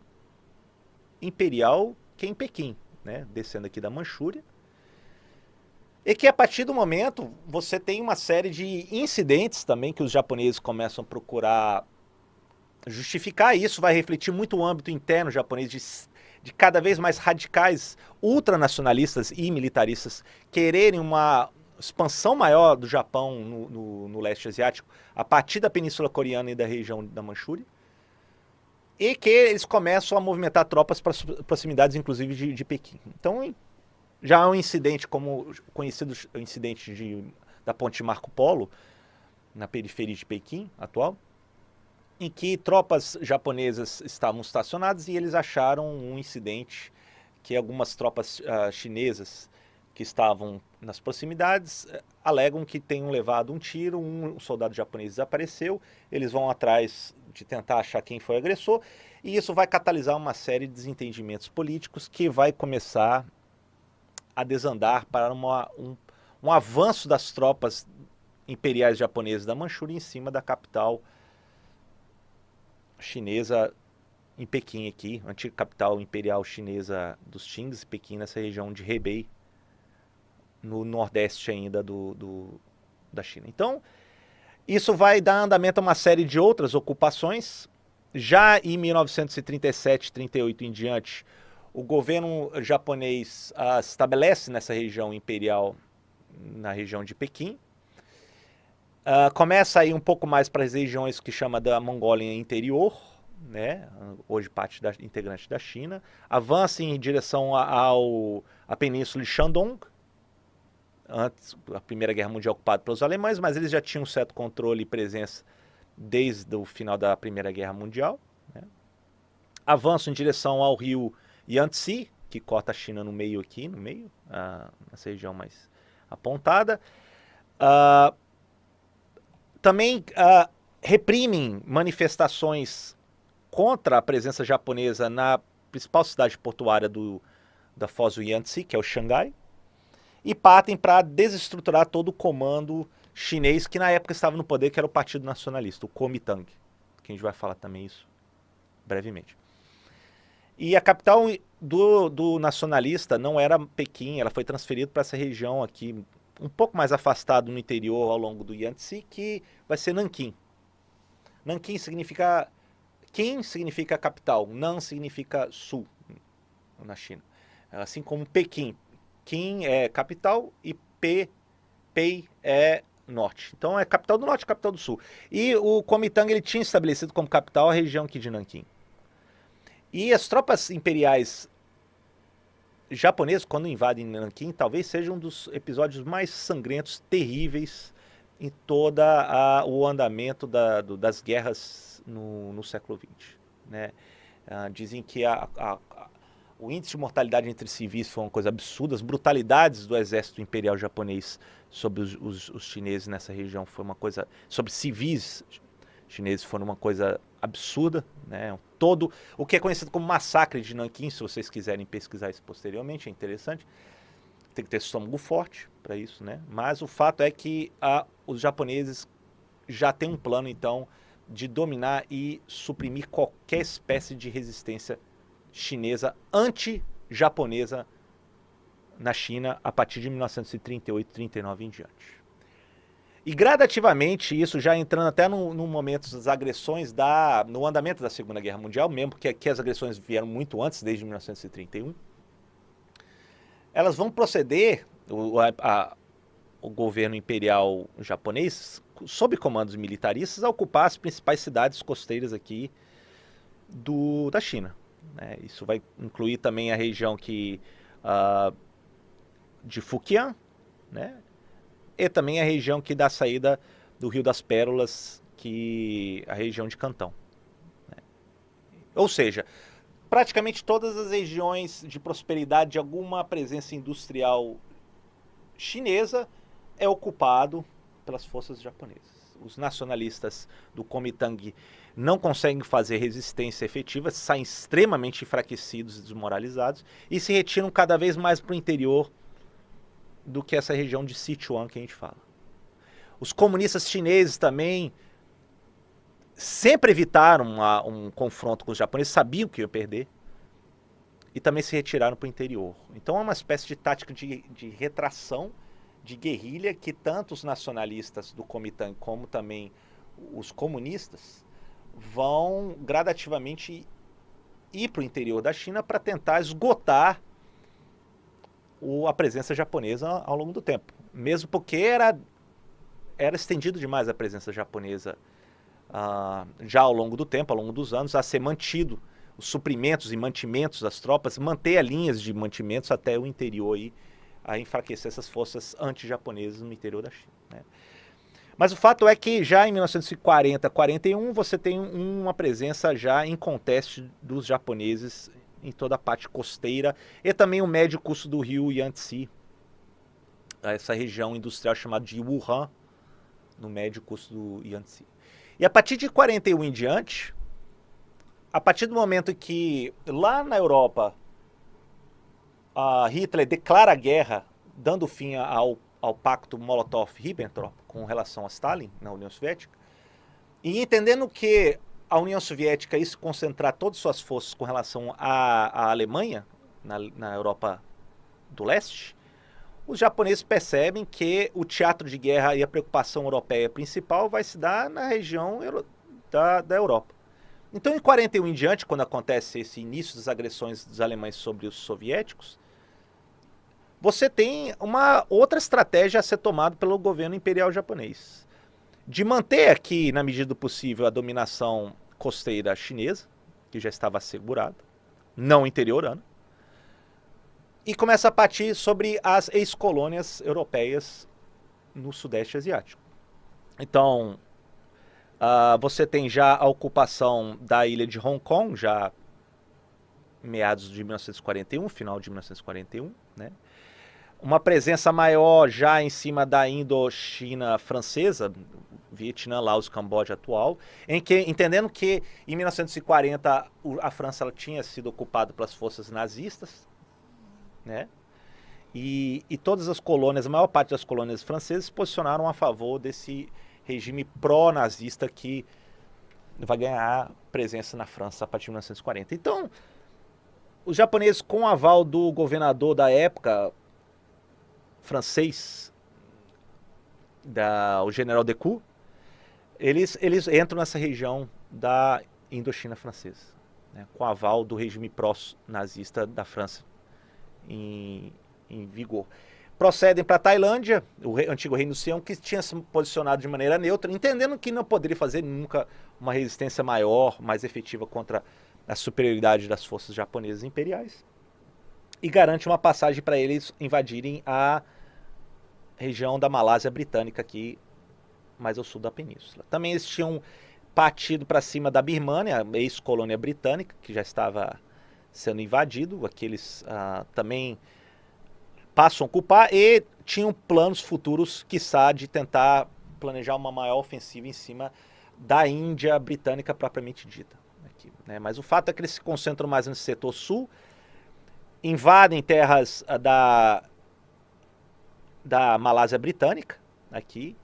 imperial, que é em Pequim, né? Descendo aqui da Manchúria. E que a partir do momento você tem uma série de incidentes também que os japoneses começam a procurar justificar. Isso vai refletir muito o âmbito interno japonês de cada vez mais radicais, ultranacionalistas e militaristas quererem uma expansão maior do Japão no leste asiático a partir da Península Coreana e da região da Manchúria. E que eles começam a movimentar tropas para proximidades, inclusive, de Pequim. Então, já há um incidente, como conhecido incidente da ponte Marco Polo, na periferia de Pequim, atual, em que tropas japonesas estavam estacionadas e eles acharam um incidente que algumas tropas chinesas que estavam nas proximidades alegam que tenham levado um tiro, um soldado japonês desapareceu, eles vão atrás de tentar achar quem foi o agressor, e isso vai catalisar uma série de desentendimentos políticos que vai começar a desandar para um avanço das tropas imperiais japonesas da Manchúria em cima da capital chinesa em Pequim aqui, antiga capital imperial chinesa dos Qings, Pequim nessa região de Hebei, no nordeste ainda da China. Então, isso vai dar andamento a uma série de outras ocupações. Já em 1937, 38 em diante, o governo japonês se estabelece nessa região imperial, na região de Pequim. Começa a ir um pouco mais para as regiões que chama da Mongólia Interior, né? Hoje parte integrante da China. Avança em direção à península de Shandong, antes a Primeira Guerra Mundial ocupada pelos alemães, mas eles já tinham um certo controle e presença desde o final da Primeira Guerra Mundial, né? Avançam em direção ao rio Yangtze, que corta a China no meio aqui, nessa região mais apontada. Também reprimem manifestações contra a presença japonesa na principal cidade portuária da foz do Yangtze, que é o Xangai, e partem para desestruturar todo o comando chinês que na época estava no poder, que era o Partido Nacionalista, o Kuomintang, que a gente vai falar também isso brevemente. E a capital do nacionalista não era Pequim, ela foi transferida para essa região aqui, um pouco mais afastado no interior ao longo do Yangtze, que vai ser Nanquim. Nanquim significa... Qin significa capital, Nan significa sul na China. Assim como Pequim. Qin é capital e Pei é norte. Então é capital do norte e capital do sul. E o Kuomintang ele tinha estabelecido como capital a região aqui de Nanquim. E as tropas imperiais japonesas, quando invadem Nanquim, talvez seja um dos episódios mais sangrentos, terríveis em todo o andamento das guerras no século XX. Né? Dizem que o índice de mortalidade entre civis foi uma coisa absurda, as brutalidades do exército imperial japonês sobre os chineses nessa região foi uma coisa, sobre civis chineses foram uma coisa absurda, né? Todo o que é conhecido como massacre de Nanquim, se vocês quiserem pesquisar isso posteriormente, é interessante. Tem que ter estômago forte para isso, né? Mas o fato é que os japoneses já têm um plano, então, de dominar e suprimir qualquer espécie de resistência chinesa anti-japonesa na China a partir de 1938, 39 em diante. E gradativamente, isso já entrando até no momento das agressões, no andamento da Segunda Guerra Mundial, mesmo porque aqui as agressões vieram muito antes, desde 1931, elas vão proceder, o governo imperial japonês, sob comandos militaristas, a ocupar as principais cidades costeiras aqui da China. Né? Isso vai incluir também a região de Fujian, né? E também a região que dá saída do Rio das Pérolas, a região de Cantão. Né? Ou seja, praticamente todas as regiões de prosperidade de alguma presença industrial chinesa é ocupado pelas forças japonesas. Os nacionalistas do Kuomintang não conseguem fazer resistência efetiva, saem extremamente enfraquecidos e desmoralizados e se retiram cada vez mais para o interior do que essa região de Sichuan que a gente fala. Os comunistas chineses também sempre evitaram um confronto com os japoneses, sabiam que iam perder e também se retiraram para o interior. Então é uma espécie de tática de retração, de guerrilha, que tanto os nacionalistas do Kuomintang como também os comunistas vão gradativamente ir para o interior da China para tentar esgotar a presença japonesa ao longo do tempo. Mesmo porque era estendido demais a presença japonesa já ao longo do tempo, ao longo dos anos, a ser mantido os suprimentos e mantimentos das tropas, manter as linhas de mantimentos até o interior aí, a enfraquecer essas forças anti-japonesas no interior da China. Né? Mas o fato é que já em 1940, 41, você tem uma presença já em conteste dos japoneses em toda a parte costeira e também o médio curso do rio Yangtze, essa região industrial chamada de Wuhan, no médio curso do Yangtze. E a partir de 41 em diante, a partir do momento que lá na Europa Hitler declara guerra, dando fim ao pacto Molotov-Ribbentrop com relação a Stalin na União Soviética, e entendendo que a União Soviética ia se concentrar todas as suas forças com relação à Alemanha, na Europa do Leste, os japoneses percebem que o teatro de guerra e a preocupação europeia principal vai se dar na região da Europa. Então, em 41 em diante, quando acontece esse início das agressões dos alemães sobre os soviéticos, você tem uma outra estratégia a ser tomada pelo governo imperial japonês. De manter aqui, na medida do possível, a dominação costeira chinesa, que já estava assegurada, não interiorana, e começa a partir sobre as ex-colônias europeias no Sudeste Asiático. Então, você tem já a ocupação da ilha de Hong Kong, já meados de 1941, final de 1941, né? Uma presença maior já em cima da Indochina francesa, Vietnã, Laos, Camboja atual, entendendo que em 1940 a França ela tinha sido ocupada pelas forças nazistas, né? E todas as colônias, a maior parte das colônias francesas se posicionaram a favor desse regime pró-nazista que vai ganhar presença na França a partir de 1940. Então, os japoneses, com o aval do governador da época francês, o general Decoux, eles entram nessa região da Indochina francesa, né, com o aval do regime pró-nazista da França em vigor. Procedem para a Tailândia, o antigo reino Sião, que tinha se posicionado de maneira neutra, entendendo que não poderia fazer nunca uma resistência maior, mais efetiva contra a superioridade das forças japonesas imperiais, e garante uma passagem para eles invadirem a região da Malásia britânica aqui mais ao sul da península. Também eles tinham partido para cima da Birmânia, ex-colônia britânica, que já estava sendo invadido. Aqueles também passam a ocupar e tinham planos futuros, quiçá, de tentar planejar uma maior ofensiva em cima da Índia britânica propriamente dita. Aqui, né? Mas o fato é que eles se concentram mais no setor sul, invadem terras da Malásia britânica, aqui,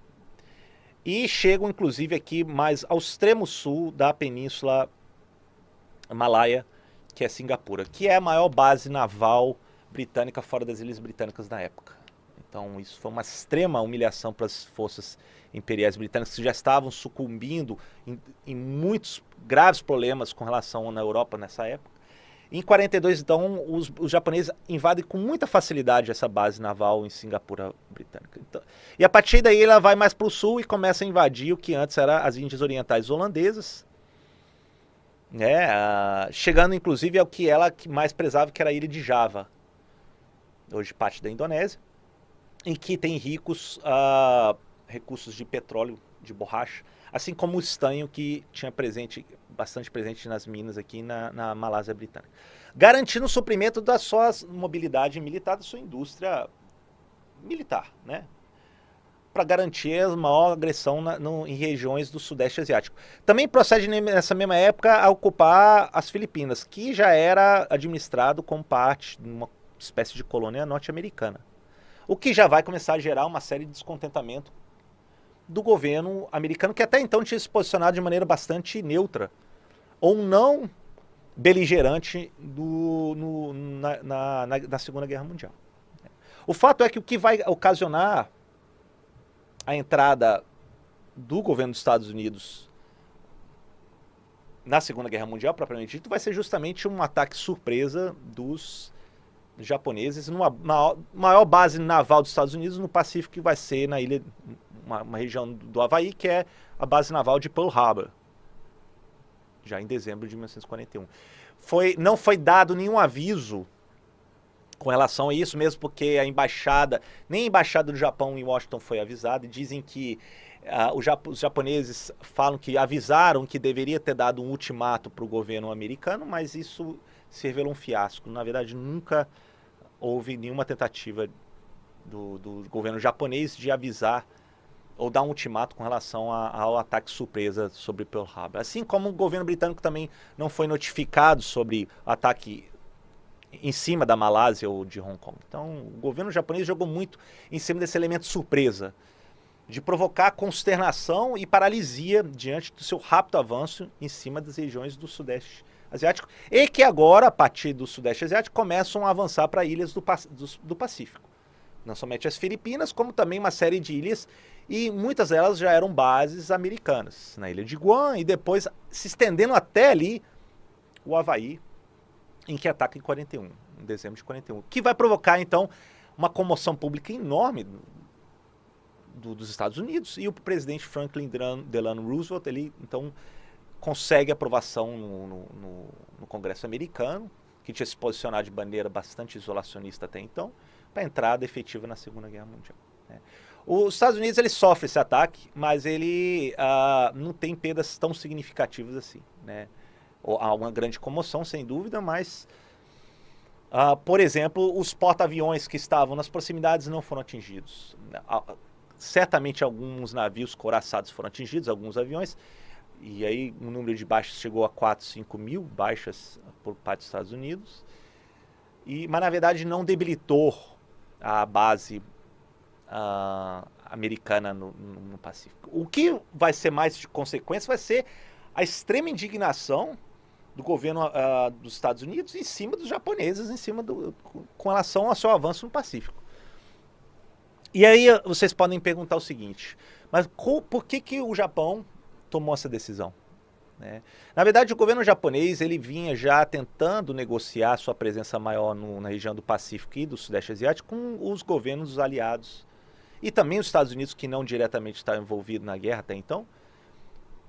e chegam inclusive aqui mais ao extremo sul da península Malaia, que é Singapura, que é a maior base naval britânica fora das ilhas britânicas na época. Então isso foi uma extrema humilhação para as forças imperiais britânicas, que já estavam sucumbindo em muitos graves problemas com relação à Europa nessa época. Em 42, então, os japoneses invadem com muita facilidade essa base naval em Singapura britânica. Então, e a partir daí ela vai mais para o sul e começa a invadir o que antes era as Índias Orientais holandesas, né? Chegando inclusive ao que ela mais prezava, que era a ilha de Java, hoje parte da Indonésia, em que tem ricos recursos de petróleo, de borracha, assim como o estanho que tinha bastante presente nas minas aqui na Malásia britânica, garantindo o suprimento da sua mobilidade militar, da sua indústria militar, né? Para garantir a maior agressão em regiões do Sudeste Asiático. Também procede nessa mesma época a ocupar as Filipinas, que já era administrado como parte de uma espécie de colônia norte-americana. O que já vai começar a gerar uma série de descontentamento do governo americano, que até então tinha se posicionado de maneira bastante neutra, ou não beligerante na Segunda Guerra Mundial. O fato é que o que vai ocasionar a entrada do governo dos Estados Unidos na Segunda Guerra Mundial, propriamente dito, vai ser justamente um ataque surpresa dos japoneses numa maior base naval dos Estados Unidos no Pacífico, que vai ser na ilha, uma região do Havaí, que é a base naval de Pearl Harbor, já em dezembro de 1941. Não foi dado nenhum aviso com relação a isso, mesmo porque nem a embaixada do Japão em Washington foi avisada, e dizem que os japoneses falam que avisaram que deveria ter dado um ultimato para o governo americano, mas isso se revelou um fiasco. Na verdade, nunca houve nenhuma tentativa do governo japonês de avisar ou dar um ultimato com relação ao ataque surpresa sobre Pearl Harbor. Assim como o governo britânico também não foi notificado sobre o ataque em cima da Malásia ou de Hong Kong. Então, o governo japonês jogou muito em cima desse elemento surpresa, de provocar consternação e paralisia diante do seu rápido avanço em cima das regiões do Sudeste Asiático, e que agora, a partir do Sudeste Asiático, começam a avançar para ilhas do Pacífico. Não somente as Filipinas, como também uma série de ilhas, e muitas delas já eram bases americanas, na ilha de Guam, e depois se estendendo até ali o Havaí, em que ataca em dezembro de 41, que vai provocar, então, uma comoção pública enorme dos Estados Unidos, e o presidente Franklin Delano Roosevelt, ele, então, consegue aprovação no Congresso americano, que tinha se posicionado de maneira bastante isolacionista até então, para a entrada efetiva na Segunda Guerra Mundial, né? Os Estados Unidos, ele sofre esse ataque, mas ele não tem perdas tão significativas assim, né? Há uma grande comoção, sem dúvida, mas, por exemplo, os porta-aviões que estavam nas proximidades não foram atingidos. Certamente alguns navios couraçados foram atingidos, alguns aviões, e aí o número de baixas chegou a 4, 5 mil baixas por parte dos Estados Unidos, mas na verdade não debilitou a base americana no Pacífico. O que vai ser mais de consequência vai ser a extrema indignação do governo dos Estados Unidos em cima dos japoneses, com relação ao seu avanço no Pacífico. E aí vocês podem perguntar o seguinte: mas por que o Japão tomou essa decisão, né? Na verdade, o governo japonês, ele vinha já tentando negociar sua presença maior na região do Pacífico e do Sudeste Asiático com os governos aliados, e também os Estados Unidos, que não diretamente está envolvido na guerra até então,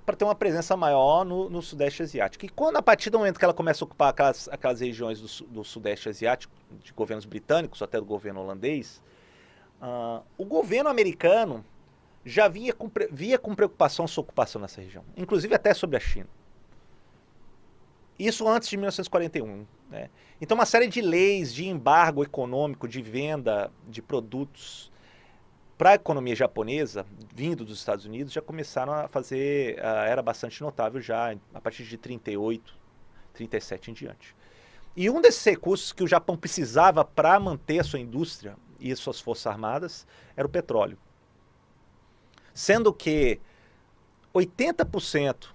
para ter uma presença maior no Sudeste Asiático. E quando, a partir do momento que ela começa a ocupar aquelas regiões do Sudeste Asiático, de governos britânicos, até do governo holandês, o governo americano já via com preocupação sua ocupação nessa região, inclusive até sobre a China. Isso antes de 1941. Né? Então uma série de leis de embargo econômico, de venda de produtos para a economia japonesa, vindo dos Estados Unidos, já começaram a fazer, era bastante notável já a partir de 38, 37 em diante. E um desses recursos que o Japão precisava para manter a sua indústria e suas forças armadas era o petróleo. Sendo que 80%,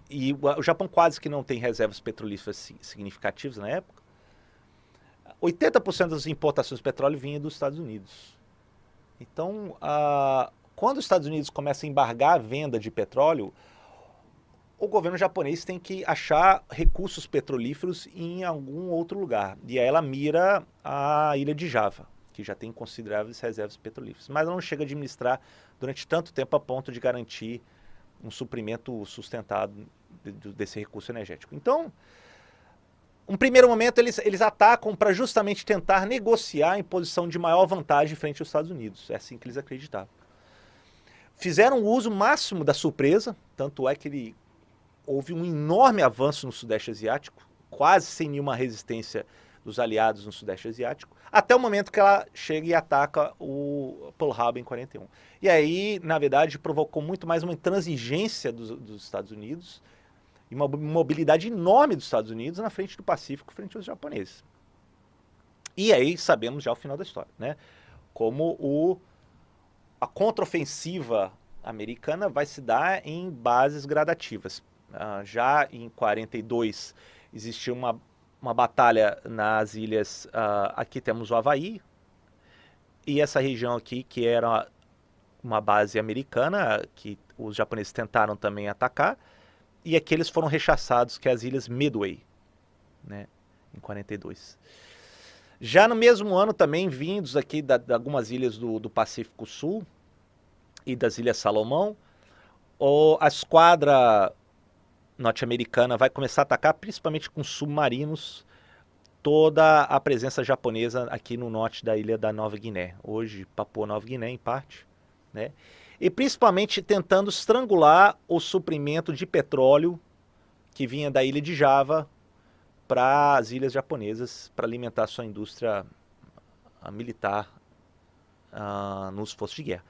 e o Japão quase que não tem reservas petrolíferas significativas na época, 80% das importações de petróleo vinham dos Estados Unidos. Então, quando os Estados Unidos começam a embargar a venda de petróleo, o governo japonês tem que achar recursos petrolíferos em algum outro lugar. E aí ela mira a ilha de Java, que já tem consideráveis reservas petrolíferas. Mas ela não chega a administrar durante tanto tempo a ponto de garantir um suprimento sustentado desse recurso energético. Então, um primeiro momento eles atacam para justamente tentar negociar em posição de maior vantagem frente aos Estados Unidos. É assim que eles acreditavam. Fizeram o uso máximo da surpresa, tanto é que houve um enorme avanço no Sudeste Asiático, quase sem nenhuma resistência dos aliados no Sudeste Asiático, até o momento que ela chega e ataca o Pearl Harbor em 41. E aí, na verdade, provocou muito mais uma intransigência dos Estados Unidos e uma mobilidade enorme dos Estados Unidos na frente do Pacífico, frente aos japoneses. E aí sabemos já o final da história, né? Como a contraofensiva americana vai se dar em bases gradativas. Já em 42 existiu uma batalha nas ilhas, aqui temos o Havaí, e essa região aqui que era uma base americana, que os japoneses tentaram também atacar, e aqui eles foram rechaçados, que é as ilhas Midway, né, em 42. Já no mesmo ano também, vindos aqui de algumas ilhas do Pacífico Sul e das Ilhas Salomão, a esquadra norte-americana vai começar a atacar, principalmente com submarinos, toda a presença japonesa aqui no norte da ilha da Nova Guiné, hoje Papua Nova Guiné em parte, né? E principalmente tentando estrangular o suprimento de petróleo que vinha da ilha de Java para as ilhas japonesas, para alimentar sua indústria militar nos esforços de guerra.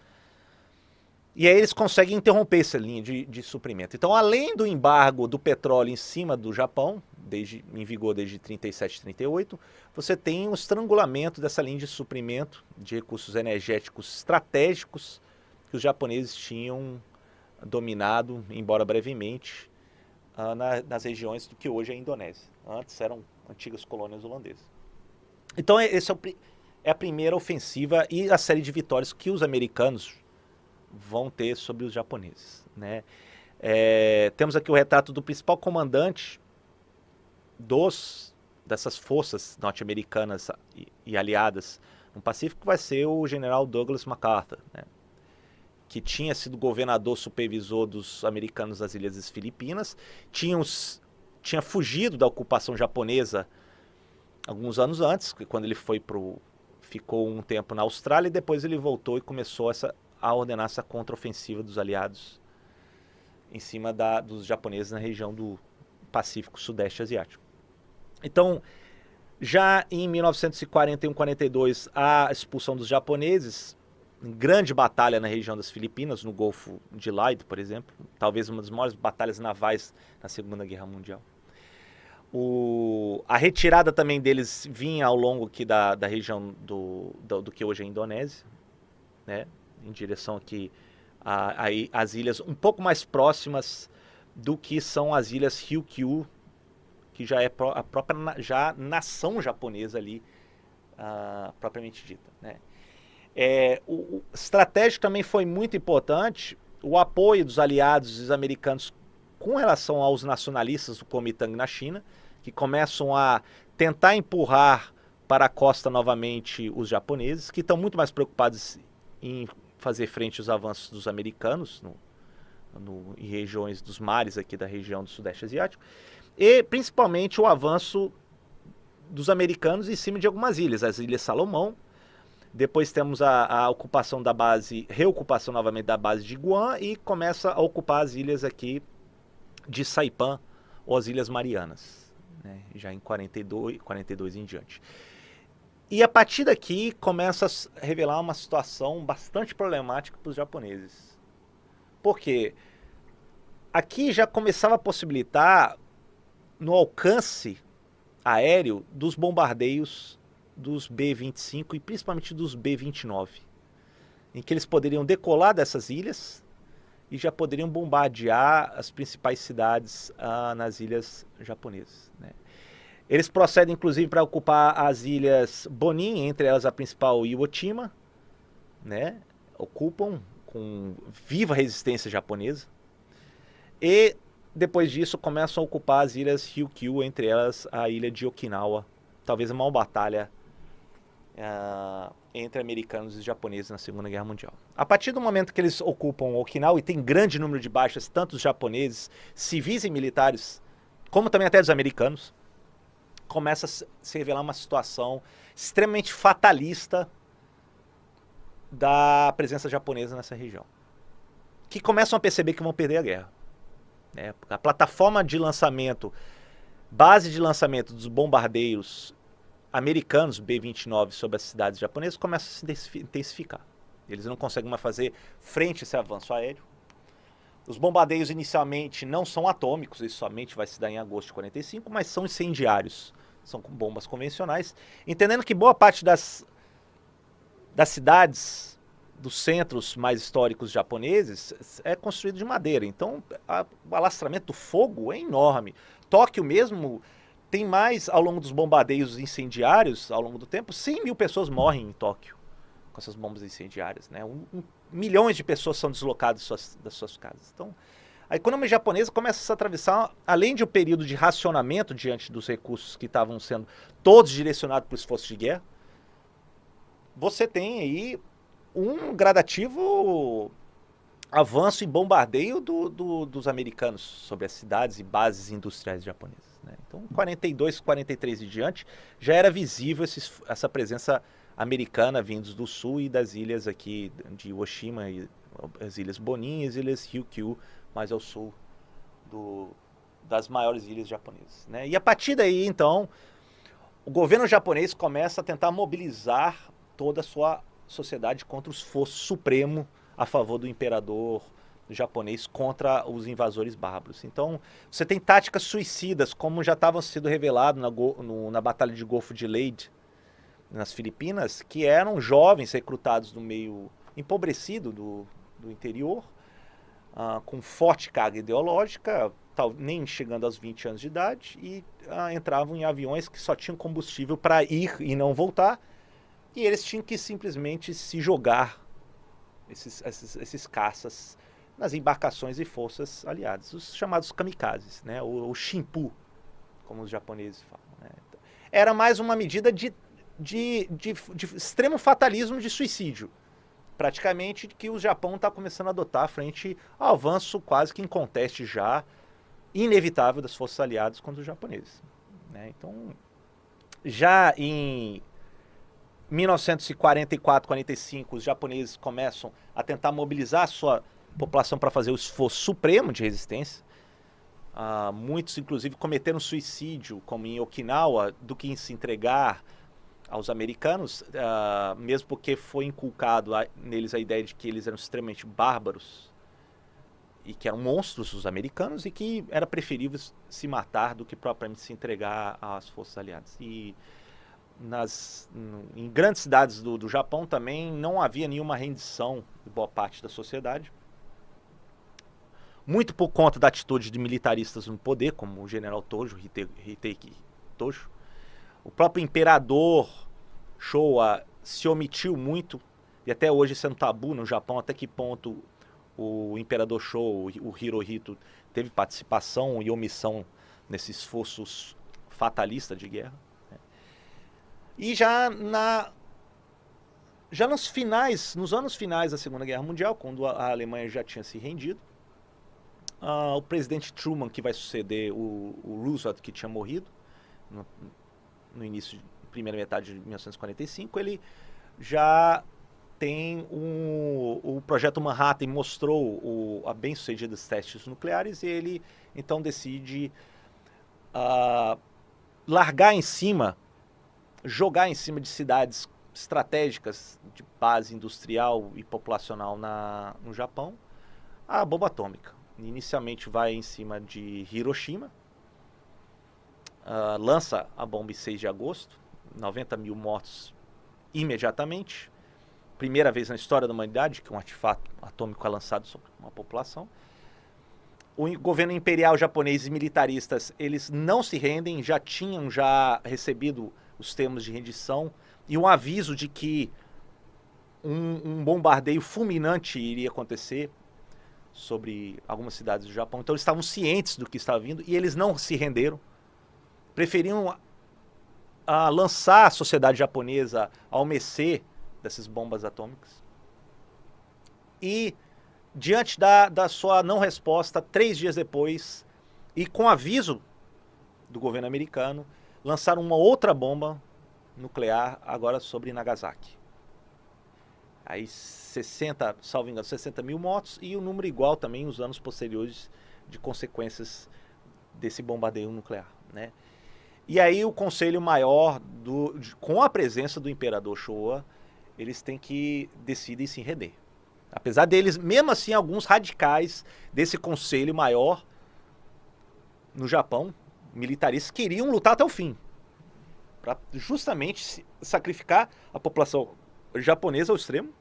E aí eles conseguem interromper essa linha de suprimento. Então, além do embargo do petróleo em cima do Japão, em vigor desde 37 e 38, você tem o estrangulamento dessa linha de suprimento de recursos energéticos estratégicos que os japoneses tinham dominado, embora brevemente, nas regiões do que hoje é a Indonésia. Antes eram antigas colônias holandesas. Então, essa é a primeira ofensiva e a série de vitórias que os americanos vão ter sobre os japoneses, né? Temos aqui o retrato do principal comandante dessas forças norte-americanas e aliadas no Pacífico, vai ser o general Douglas MacArthur, né? Que tinha sido governador supervisor dos americanos das Ilhas das Filipinas, tinha fugido da ocupação japonesa alguns anos antes, quando ele ficou um tempo na Austrália, e depois ele voltou e começou a ordenar essa contraofensiva dos aliados em cima dos japoneses na região do Pacífico Sudeste Asiático. Então, já em 1941-42, a expulsão dos japoneses, grande batalha na região das Filipinas, no Golfo de Leyte, por exemplo, talvez uma das maiores batalhas navais na Segunda Guerra Mundial. A retirada também deles vinha ao longo aqui da região do que hoje é a Indonésia, né? Em direção aqui às ilhas um pouco mais próximas do que são as ilhas Ryukyu, que já é a própria nação japonesa ali, propriamente dita, né? O estratégico também foi muito importante o apoio dos aliados e dos americanos com relação aos nacionalistas do Kuomintang na China, que começam a tentar empurrar para a costa novamente os japoneses, que estão muito mais preocupados em fazer frente aos avanços dos americanos em regiões dos mares aqui da região do Sudeste Asiático, e principalmente o avanço dos americanos em cima de algumas ilhas, as Ilhas Salomão, Depois temos a ocupação da base, reocupação novamente da base de Guam e começa a ocupar as ilhas aqui de Saipan ou as Ilhas Marianas, né? Já em 42 em diante. E a partir daqui começa a revelar uma situação bastante problemática para os japoneses. Por quê? Aqui já começava a possibilitar no alcance aéreo dos bombardeios dos B-25 e principalmente dos B-29, em que eles poderiam decolar dessas ilhas e já poderiam bombardear as principais cidades nas ilhas japonesas, né? Eles procedem inclusive para ocupar as ilhas Bonin, entre elas a principal Iwo-Jima, né? Ocupam com viva resistência japonesa. E depois disso começam a ocupar as ilhas Ryukyu, entre elas a ilha de Okinawa, talvez a maior batalha entre americanos e japoneses na Segunda Guerra Mundial. A partir do momento que eles ocupam Okinawa, e tem grande número de baixas, tanto dos japoneses, civis e militares, como também até dos americanos, começa a se revelar uma situação extremamente fatalista da presença japonesa nessa região, que começam a perceber que vão perder a guerra, né? A plataforma de lançamento, base de lançamento dos bombardeiros americanos B-29 sobre as cidades japonesas começa a se intensificar. Eles não conseguem mais fazer frente a esse avanço aéreo. Os bombardeios inicialmente não são atômicos, isso somente vai se dar em agosto de 45, mas são incendiários, são bombas convencionais, entendendo que boa parte das cidades, dos centros mais históricos japoneses, é construído de madeira, então o alastramento do fogo é enorme. Tóquio mesmo tem mais, ao longo dos bombardeios incendiários, ao longo do tempo, 100 mil pessoas morrem em Tóquio com essas bombas incendiárias, né? Milhões de pessoas são deslocadas das suas casas. Então, a economia japonesa começa a se atravessar, além de um período de racionamento diante dos recursos que estavam sendo todos direcionados para o esforço de guerra, você tem aí um gradativo avanço e bombardeio dos americanos sobre as cidades e bases industriais japonesas, né? Então, 42, 43 e diante, já era visível essa presença americana vindos do sul e das ilhas aqui de Iwo-Jima, as ilhas Bonin e as ilhas Ryukyu, mais ao sul das maiores ilhas japonesas, né? E a partir daí, então, o governo japonês começa a tentar mobilizar toda a sua sociedade contra o esforço supremo a favor do imperador japonês contra os invasores bárbaros. Então, você tem táticas suicidas, como já estavam sendo revelado na Batalha de Golfo de Leyte, nas Filipinas, que eram jovens recrutados do meio empobrecido do interior, com forte carga ideológica, nem chegando aos 20 anos de idade, e entravam em aviões que só tinham combustível para ir e não voltar, e eles tinham que simplesmente se jogar, esses caças, nas embarcações e forças aliadas, os chamados kamikazes, né? O shimpu, como os japoneses falam, né? Era mais uma medida de extremo fatalismo de suicídio, praticamente, que o Japão está começando a adotar frente ao avanço quase que inconteste já, inevitável das forças aliadas contra os japoneses, né? Então, já em 1944, 45, os japoneses começam a tentar mobilizar a sua população para fazer o esforço supremo de resistência. Muitos, inclusive, cometeram suicídio, como em Okinawa, do que em se entregar aos americanos, mesmo porque foi inculcado neles a ideia de que eles eram extremamente bárbaros e que eram monstros os americanos e que era preferível se matar do que propriamente se entregar às forças aliadas. E em grandes cidades do Japão também não havia nenhuma rendição de boa parte da sociedade, muito por conta da atitude de militaristas no poder, como o general Tojo, Hideki Tojo. O próprio imperador Showa se omitiu muito, e até hoje isso é um tabu no Japão, até que ponto o imperador Showa, o Hirohito, teve participação e omissão nesse esforço fatalista de guerra. E já nos anos finais da Segunda Guerra Mundial, quando a Alemanha já tinha se rendido, o presidente Truman, que vai suceder o Roosevelt, que tinha morrido no início, primeira metade de 1945, ele já tem o projeto Manhattan mostrou a bem-sucedidos testes nucleares e ele então decide largar em cima, jogar em cima de cidades estratégicas de base industrial e populacional no Japão a bomba atômica. Inicialmente vai em cima de Hiroshima, lança a bomba em 6 de agosto, 90 mil mortos imediatamente. Primeira vez na história da humanidade que um artefato atômico é lançado sobre uma população. O governo imperial japonês e militaristas, eles não se rendem, já tinham recebido os termos de rendição e um aviso de que um bombardeio fulminante iria acontecer sobre algumas cidades do Japão. Então eles estavam cientes do que estava vindo e eles não se renderam. Preferiam lançar a sociedade japonesa ao mercê dessas bombas atômicas. E, diante da sua não resposta, 3 dias depois, e com aviso do governo americano, lançaram uma outra bomba nuclear, agora sobre Nagasaki. Aí 60, salvo engano, 60 mil mortos e o número igual também nos anos posteriores de consequências desse bombardeio nuclear, né? E aí o Conselho Maior, com a presença do Imperador Showa, eles têm que decidir se render. Apesar deles, mesmo assim, alguns radicais desse Conselho Maior no Japão, militaristas, queriam lutar até o fim, para justamente sacrificar a população japonesa ao extremo,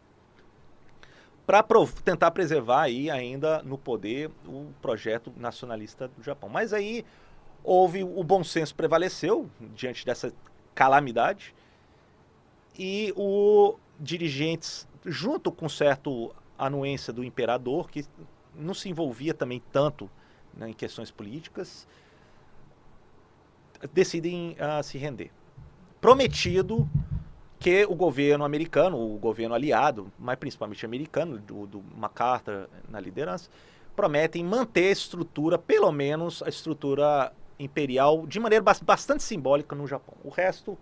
para tentar preservar aí ainda no poder o projeto nacionalista do Japão. Mas aí o bom senso prevaleceu diante dessa calamidade e os dirigentes, junto com certa anuência do imperador, que não se envolvia também tanto, né, em questões políticas, decidem se render. Prometido que o governo americano, o governo aliado, mas principalmente americano, do MacArthur na liderança, prometem manter a estrutura, pelo menos a estrutura imperial, de maneira bastante simbólica no Japão. O resto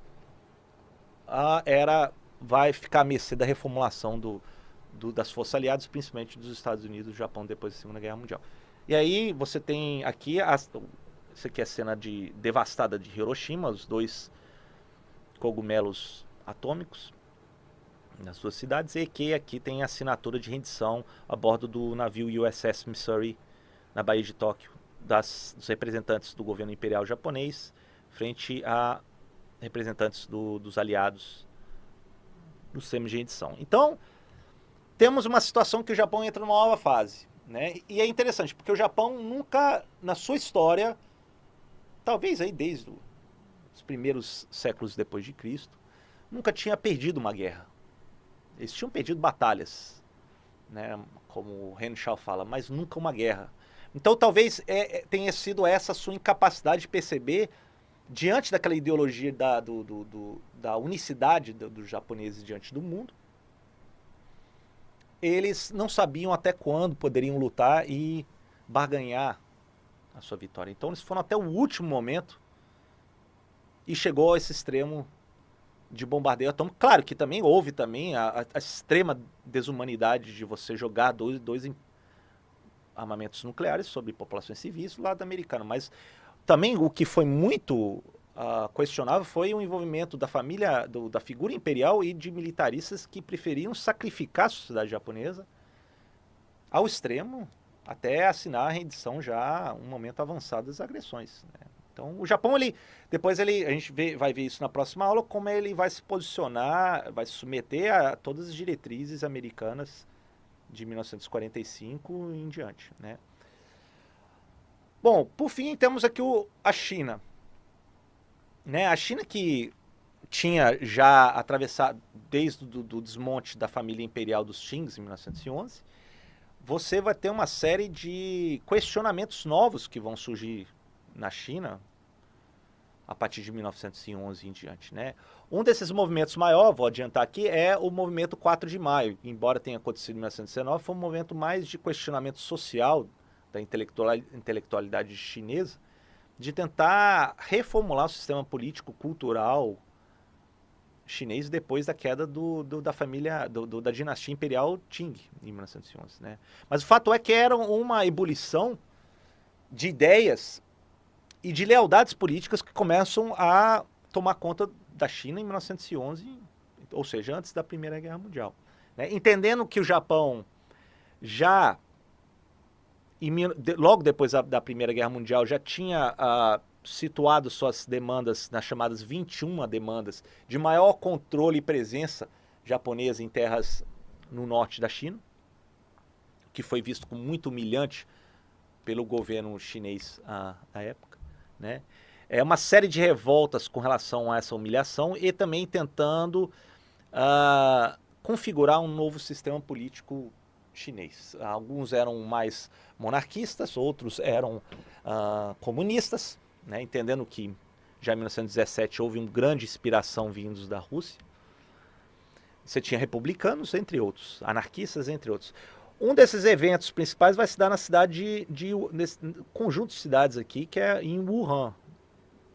vai ficar à mercê da reformulação das forças aliadas, principalmente dos Estados Unidos e do Japão depois da Segunda Guerra Mundial. E aí você tem aqui, isso aqui é a cena devastada de Hiroshima, os 2 cogumelos atômicos nas suas cidades, e que aqui tem a assinatura de rendição a bordo do navio USS Missouri, na Baía de Tóquio, dos representantes do governo imperial japonês, frente a representantes dos aliados dos termos de rendição. Então, temos uma situação que o Japão entra numa nova fase, né? E é interessante, porque o Japão nunca, na sua história, talvez aí desde os primeiros séculos depois de Cristo, nunca tinha perdido uma guerra. Eles tinham perdido batalhas, né, como o Henshaw fala, mas nunca uma guerra. Então talvez tenha sido essa sua incapacidade de perceber, diante daquela ideologia da unicidade dos japoneses diante do mundo, eles não sabiam até quando poderiam lutar e barganhar a sua vitória. Então eles foram até o último momento e chegou a esse extremo de bombardeio atômico. Claro que também houve também a extrema desumanidade de você jogar dois armamentos nucleares sobre populações civis do lado americano, mas também o que foi muito questionável foi o envolvimento da família, da figura imperial e de militaristas que preferiam sacrificar a sociedade japonesa ao extremo até assinar a rendição já um momento avançado das agressões, né? Então, o Japão, depois a gente vai ver isso na próxima aula, como ele vai se posicionar, vai se submeter a todas as diretrizes americanas de 1945 em diante, né? Bom, por fim, temos aqui a China, né? A China que tinha já atravessado, desde o desmonte da família imperial dos Qings em 1911, você vai ter uma série de questionamentos novos que vão surgir na China a partir de 1911 em diante, né? Um desses movimentos maior, vou adiantar aqui, é o movimento 4 de maio. Embora tenha acontecido em 1919, foi um movimento mais de questionamento social da intelectualidade chinesa, de tentar reformular o sistema político, cultural, chinês depois da queda da família, da dinastia imperial Qing, em 1911. Né? Mas o fato é que era uma ebulição de ideias e de lealdades políticas que começam a tomar conta da China em 1911, ou seja, antes da Primeira Guerra Mundial. Né? Entendendo que o Japão já, logo depois da Primeira Guerra Mundial, já tinha situado suas demandas nas chamadas 21 demandas de maior controle e presença japonesa em terras no norte da China, que foi visto como muito humilhante pelo governo chinês à época. Né? É uma série de revoltas com relação a essa humilhação e também tentando configurar um novo sistema político chinês. Alguns eram mais monarquistas, outros eram comunistas, né? Entendendo que já em 1917 houve uma grande inspiração vindos da Rússia. Você tinha republicanos, entre outros, anarquistas, entre outros. Um desses eventos principais vai se dar na cidade nesse conjunto de cidades aqui, que é em Wuhan,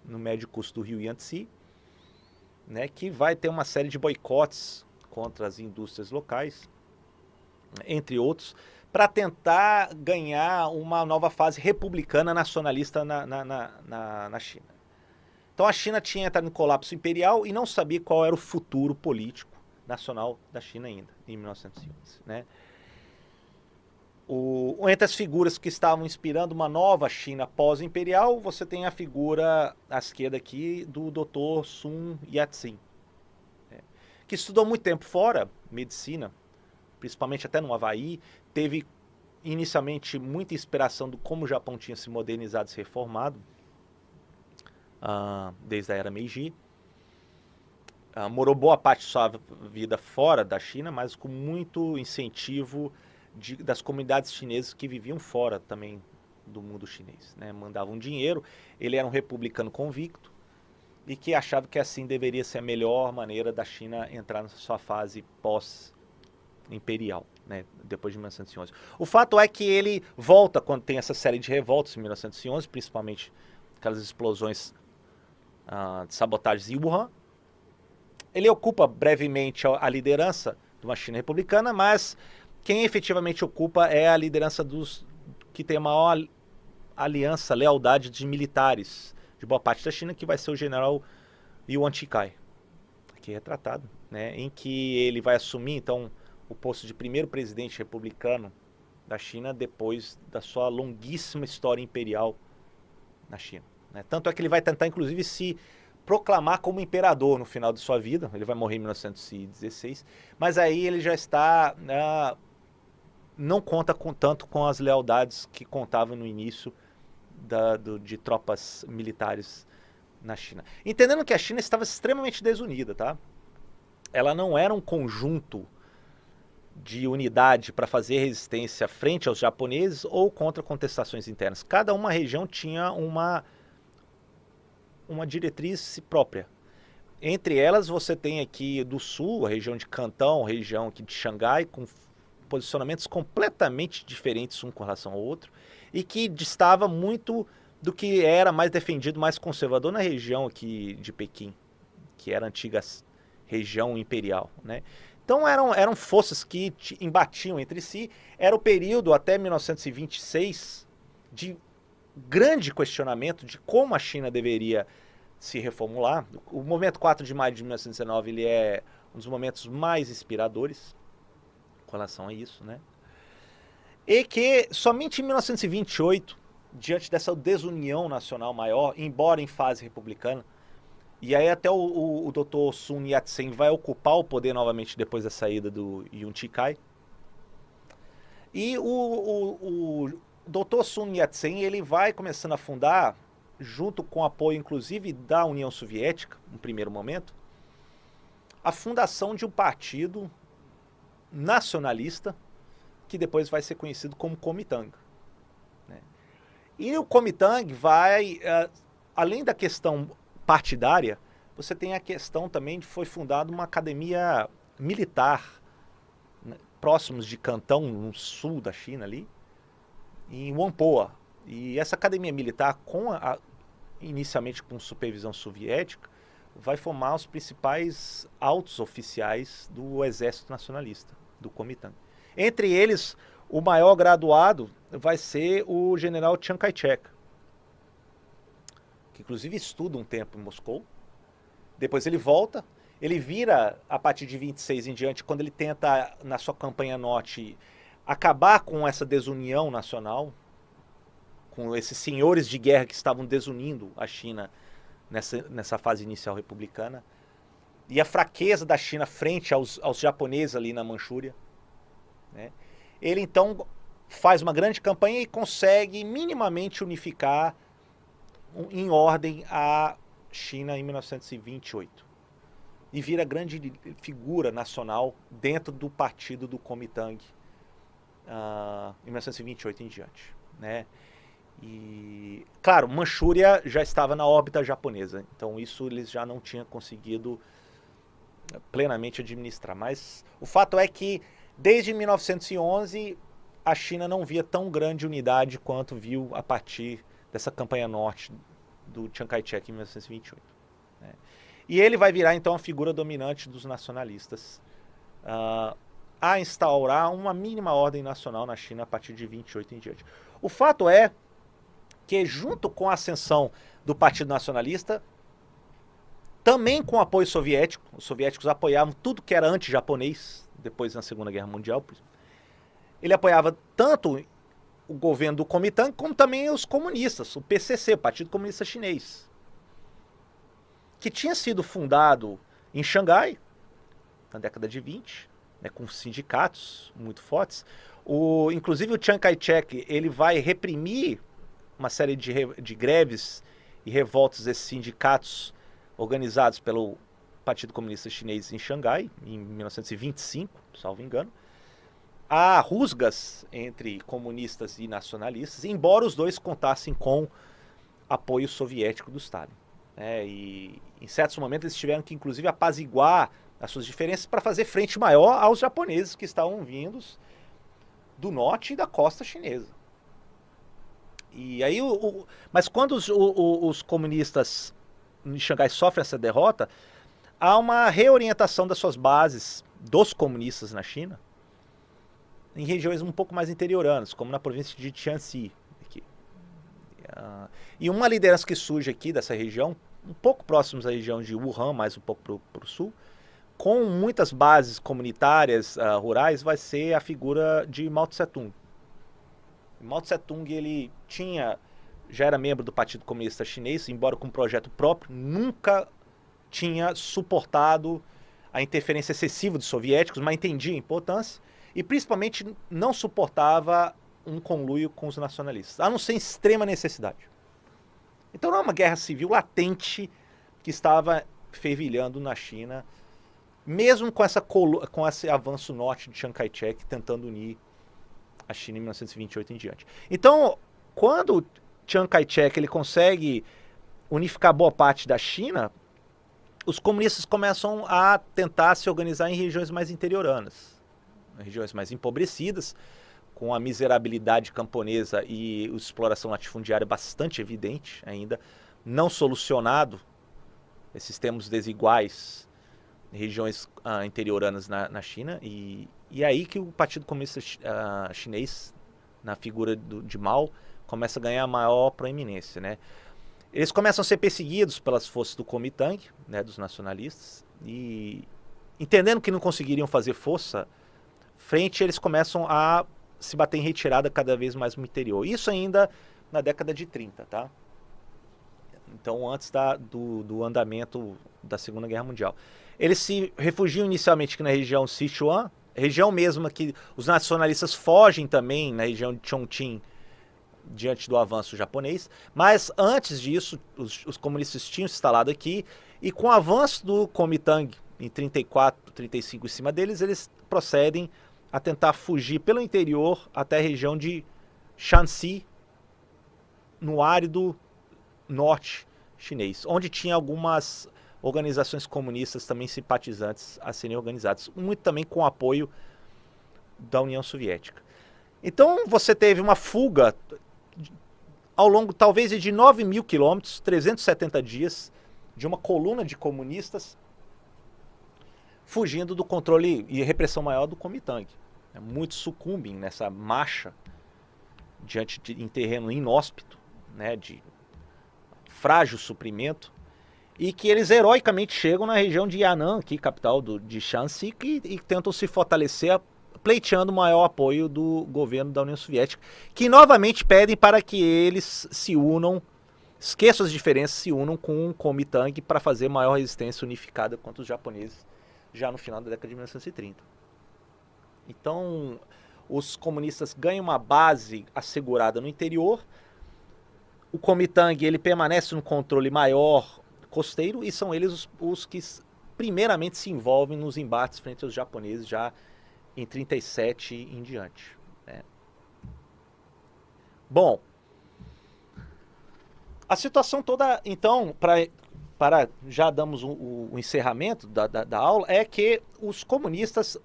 no médio curso do rio Yangtze, né, que vai ter uma série de boicotes contra as indústrias locais, entre outros, para tentar ganhar uma nova fase republicana nacionalista na China. Então a China tinha entrado em colapso imperial e não sabia qual era o futuro político nacional da China ainda, em 1911. Né? Entre as figuras que estavam inspirando uma nova China pós-imperial, você tem a figura à esquerda aqui do Dr. Sun Yat-sen, que estudou muito tempo fora, medicina, principalmente até no Havaí, teve inicialmente muita inspiração do como o Japão tinha se modernizado e se reformado, desde a era Meiji. Morou boa parte de sua vida fora da China, mas com muito incentivo das comunidades chinesas que viviam fora também do mundo chinês. Né? Mandavam dinheiro, ele era um republicano convicto e que achava que assim deveria ser a melhor maneira da China entrar na sua fase pós-imperial, né? Depois de 1911. O fato é que ele volta quando tem essa série de revoltas em 1911, principalmente aquelas explosões de sabotagens em Wuhan. Ele ocupa brevemente a liderança de uma China republicana, mas quem efetivamente ocupa é a liderança dos que tem a maior aliança, lealdade de militares de boa parte da China, que vai ser o general Yuan Shikai, aqui é retratado, né, em que ele vai assumir então o posto de primeiro presidente republicano da China depois da sua longuíssima história imperial na China. Né? Tanto é que ele vai tentar inclusive se proclamar como imperador no final de sua vida. Ele vai morrer em 1916, mas aí ele já está não conta tanto com as lealdades que contava no início de tropas militares na China. Entendendo que a China estava extremamente desunida, tá? Ela não era um conjunto de unidade para fazer resistência frente aos japoneses ou contra contestações internas. Cada uma região tinha uma diretriz própria. Entre elas você tem aqui do sul, a região de Cantão, a região aqui de Xangai, com posicionamentos completamente diferentes um com relação ao outro, e que distava muito do que era mais defendido, mais conservador na região aqui de Pequim, que era a antiga região imperial. Né? Então eram forças que embatiam entre si. Era o período até 1926 de grande questionamento de como a China deveria se reformular. O movimento 4 de maio de 1919 ele é um dos momentos mais inspiradores com relação a isso, né? E que somente em 1928, diante dessa desunião nacional maior, embora em fase republicana, e aí até o Dr. Sun Yat-sen vai ocupar o poder novamente depois da saída do Yuan Shikai, e o Dr. Sun Yat-sen ele vai começando a fundar, junto com o apoio inclusive da União Soviética, no primeiro momento, a fundação de um partido nacionalista que depois vai ser conhecido como Kuomintang. Né? E o Kuomintang vai, além da questão partidária, você tem a questão também de que foi fundada uma academia militar, né, próximos de Cantão, no sul da China ali, em Whampoa. E essa academia militar, inicialmente com supervisão soviética, vai formar os principais altos oficiais do exército nacionalista, do Kuomintang. Entre eles, o maior graduado vai ser o general Chiang Kai-shek, que inclusive estuda um tempo em Moscou. Depois ele volta, ele vira, a partir de 26 em diante, quando ele tenta, na sua campanha norte, acabar com essa desunião nacional, com esses senhores de guerra que estavam desunindo a China nessa fase inicial republicana, e a fraqueza da China frente aos japoneses ali na Manchúria, né? Ele então faz uma grande campanha e consegue minimamente unificar em ordem a China em 1928. E vira grande figura nacional dentro do partido do Kuomintang em 1928 em diante, né? E, claro, Manchúria já estava na órbita japonesa, então isso eles já não tinham conseguido plenamente administrar. Mas o fato é que, desde 1911, a China não via tão grande unidade quanto viu a partir dessa campanha norte do Chiang Kai-shek em 1928. Né? E ele vai virar, então, a figura dominante dos nacionalistas a instaurar uma mínima ordem nacional na China a partir de 28 em diante. O fato é que, junto com a ascensão do Partido Nacionalista, também com apoio soviético, os soviéticos apoiavam tudo que era anti-japonês, depois na Segunda Guerra Mundial. Ele apoiava tanto o governo do Kuomintang, como também os comunistas, o PCC, o Partido Comunista Chinês, que tinha sido fundado em Xangai, na década de 20, né, com sindicatos muito fortes. Inclusive o Chiang Kai-shek, ele vai reprimir uma série de greves e revoltas desses sindicatos organizados pelo Partido Comunista Chinês em Xangai, em 1925, salvo engano. Há rusgas entre comunistas e nacionalistas, embora os dois contassem com apoio soviético do Stalin. E em certos momentos eles tiveram que, inclusive, apaziguar as suas diferenças para fazer frente maior aos japoneses que estavam vindos do norte e da costa chinesa. E aí, mas quando os comunistas em Xangai sofrem essa derrota, há uma reorientação das suas bases dos comunistas na China em regiões um pouco mais interioranas, como na província de Jiangxi. E uma liderança que surge aqui dessa região, um pouco próximos à região de Wuhan, mais um pouco para o sul, com muitas bases comunitárias rurais, vai ser a figura de Mao Tse-tung. Mao Tse-tung, ele já era membro do Partido Comunista Chinês, embora com um projeto próprio, nunca tinha suportado a interferência excessiva dos soviéticos, mas entendia a importância, e principalmente não suportava um conluio com os nacionalistas, a não ser em extrema necessidade. Então não é uma guerra civil latente que estava fervilhando na China, mesmo com esse avanço norte de Chiang Kai-shek tentando unir a China em 1928 em diante. Então, quando Chiang Kai-shek ele consegue unificar boa parte da China, os comunistas começam a tentar se organizar em regiões mais interioranas, regiões mais empobrecidas, com a miserabilidade camponesa e a exploração latifundiária bastante evidente ainda, não solucionado, esses termos desiguais em regiões interioranas na China, e aí que o Partido Comunista Chinês, na figura de Mao, começa a ganhar maior proeminência, né? Eles começam a ser perseguidos pelas forças do Kuomintang, né, dos nacionalistas, e entendendo que não conseguiriam fazer força frente, eles começam a se bater em retirada cada vez mais no interior. Isso ainda na década de 30, tá? Então, antes do andamento da Segunda Guerra Mundial. Eles se refugiam inicialmente aqui na região Sichuan, região mesma que os nacionalistas fogem também na região de Chongqing, diante do avanço japonês, mas antes disso, os comunistas tinham se instalado aqui, e com o avanço do Kuomintang em 34, 35 em cima deles, eles procedem a tentar fugir pelo interior até a região de Shanxi, no árido norte chinês, onde tinha algumas organizações comunistas também simpatizantes a serem organizadas, muito também com o apoio da União Soviética. Então você teve uma fuga ao longo talvez de 9.000 quilômetros, 370 dias, de uma coluna de comunistas fugindo do controle e repressão maior do Kuomintang. Muitos sucumbem nessa marcha em terreno inóspito, né, de frágil suprimento, e que eles heroicamente chegam na região de Yan'an, aqui, capital de Shanxi, e tentam se fortalecer pleiteando o maior apoio do governo da União Soviética, que novamente pedem para que eles se unam, esqueçam as diferenças, se unam com o Kuomintang para fazer maior resistência unificada contra os japoneses, já no final da década de 1930. Então, os comunistas ganham uma base assegurada no interior, o Kuomintang ele permanece no controle maior costeiro, e são eles os que primeiramente se envolvem nos embates frente aos japoneses já em 37 em diante, né? Bom, a situação toda, então, para já damos o encerramento da aula, é que os comunistas,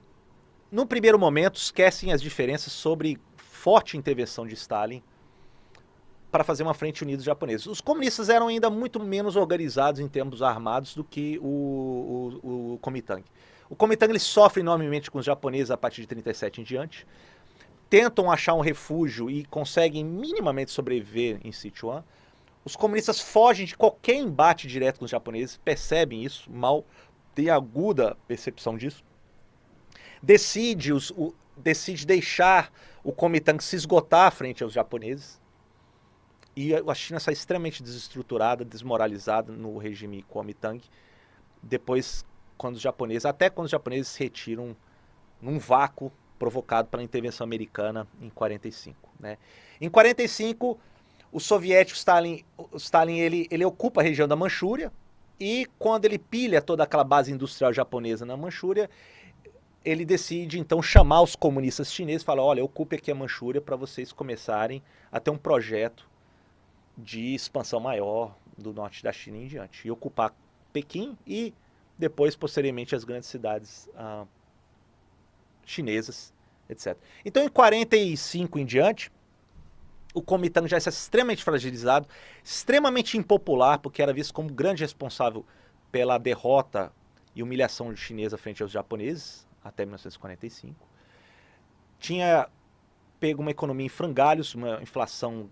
no primeiro momento, esquecem as diferenças sobre forte intervenção de Stalin para fazer uma frente unida dos japoneses. Os comunistas eram ainda muito menos organizados em termos armados do que o Kuomintang. O Kuomintang ele sofre enormemente com os japoneses a partir de 37 em diante, tentam achar um refúgio e conseguem minimamente sobreviver em Sichuan. Os comunistas fogem de qualquer embate direto com os japoneses, percebem isso, Mao tem aguda percepção disso. Decide deixar o Kuomintang se esgotar frente aos japoneses, e a China sai extremamente desestruturada, desmoralizada no regime Kuomintang, depois, quando os japoneses se retiram num vácuo provocado pela intervenção americana em 45. Né? Em 45, o soviético Stalin ele ocupa a região da Manchúria, e quando ele pilha toda aquela base industrial japonesa na Manchúria, ele decide então chamar os comunistas chineses e falar: olha, ocupe aqui a Manchúria para vocês começarem a ter um projeto de expansão maior do norte da China em diante, e ocupar Pequim e depois, posteriormente, as grandes cidades chinesas, etc. Então, em 45 em diante, o Kuomintang já está extremamente fragilizado, extremamente impopular, porque era visto como grande responsável pela derrota e humilhação chinesa frente aos japoneses, até 1945. Tinha pego uma economia em frangalhos, uma inflação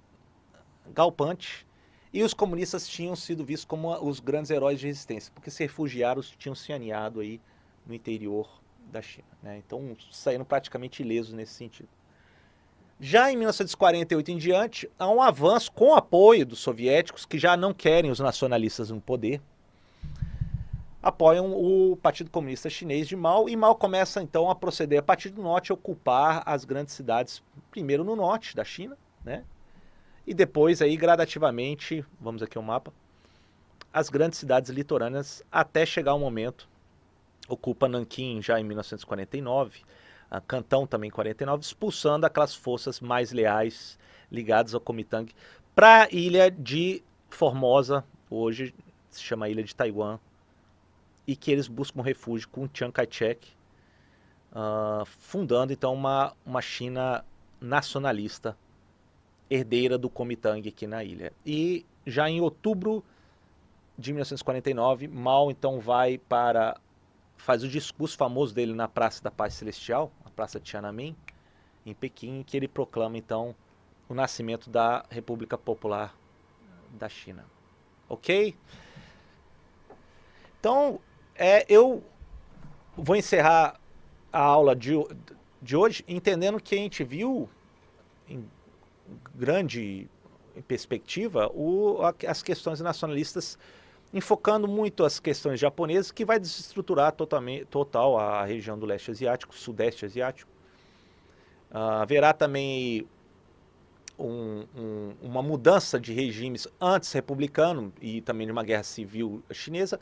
galpante, e os comunistas tinham sido vistos como os grandes heróis de resistência, porque se refugiaram, tinham se aninhado aí no interior da China, né? Então saíram praticamente ilesos nesse sentido. Já em 1948 em diante, há um avanço com o apoio dos soviéticos, que já não querem os nacionalistas no poder, apoiam o Partido Comunista Chinês de Mao, e Mao começa então a proceder a partir do norte, a ocupar as grandes cidades, primeiro no norte da China, né? E depois aí gradativamente, vamos aqui ao mapa, as grandes cidades litorâneas, até chegar ao momento, ocupa Nanquim já em 1949, Cantão também em 49, expulsando aquelas forças mais leais ligadas ao Kuomintang para a ilha de Formosa, hoje se chama Ilha de Taiwan, e que eles buscam refúgio com Chiang Kai-shek, fundando então uma China nacionalista, herdeira do Kuomintang aqui na ilha. E já em outubro de 1949, Mao então faz o discurso famoso dele na Praça da Paz Celestial, a Praça Tiananmen, em Pequim, que ele proclama então o nascimento da República Popular da China. Ok? Então, eu vou encerrar a aula de hoje entendendo que a gente viu em grande perspectiva as questões nacionalistas, enfocando muito as questões japonesas, que vai desestruturar total a região do leste asiático, sudeste asiático. Haverá também uma mudança de regimes antes republicano e também de uma guerra civil chinesa,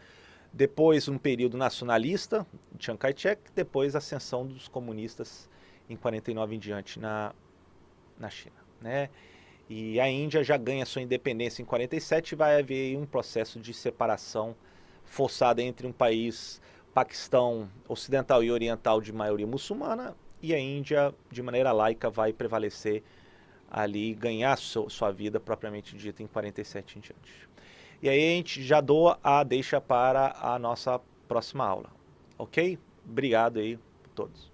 depois um período nacionalista, Chiang Kai-shek, depois a ascensão dos comunistas em 49 em diante na China, né? E a Índia já ganha sua independência em 47, e vai haver um processo de separação forçada entre um país, Paquistão ocidental e oriental de maioria muçulmana, e a Índia, de maneira laica, vai prevalecer ali, ganhar sua vida propriamente dita em 47 em diante. E aí a gente já dou a deixa para a nossa próxima aula. Ok? Obrigado aí a todos.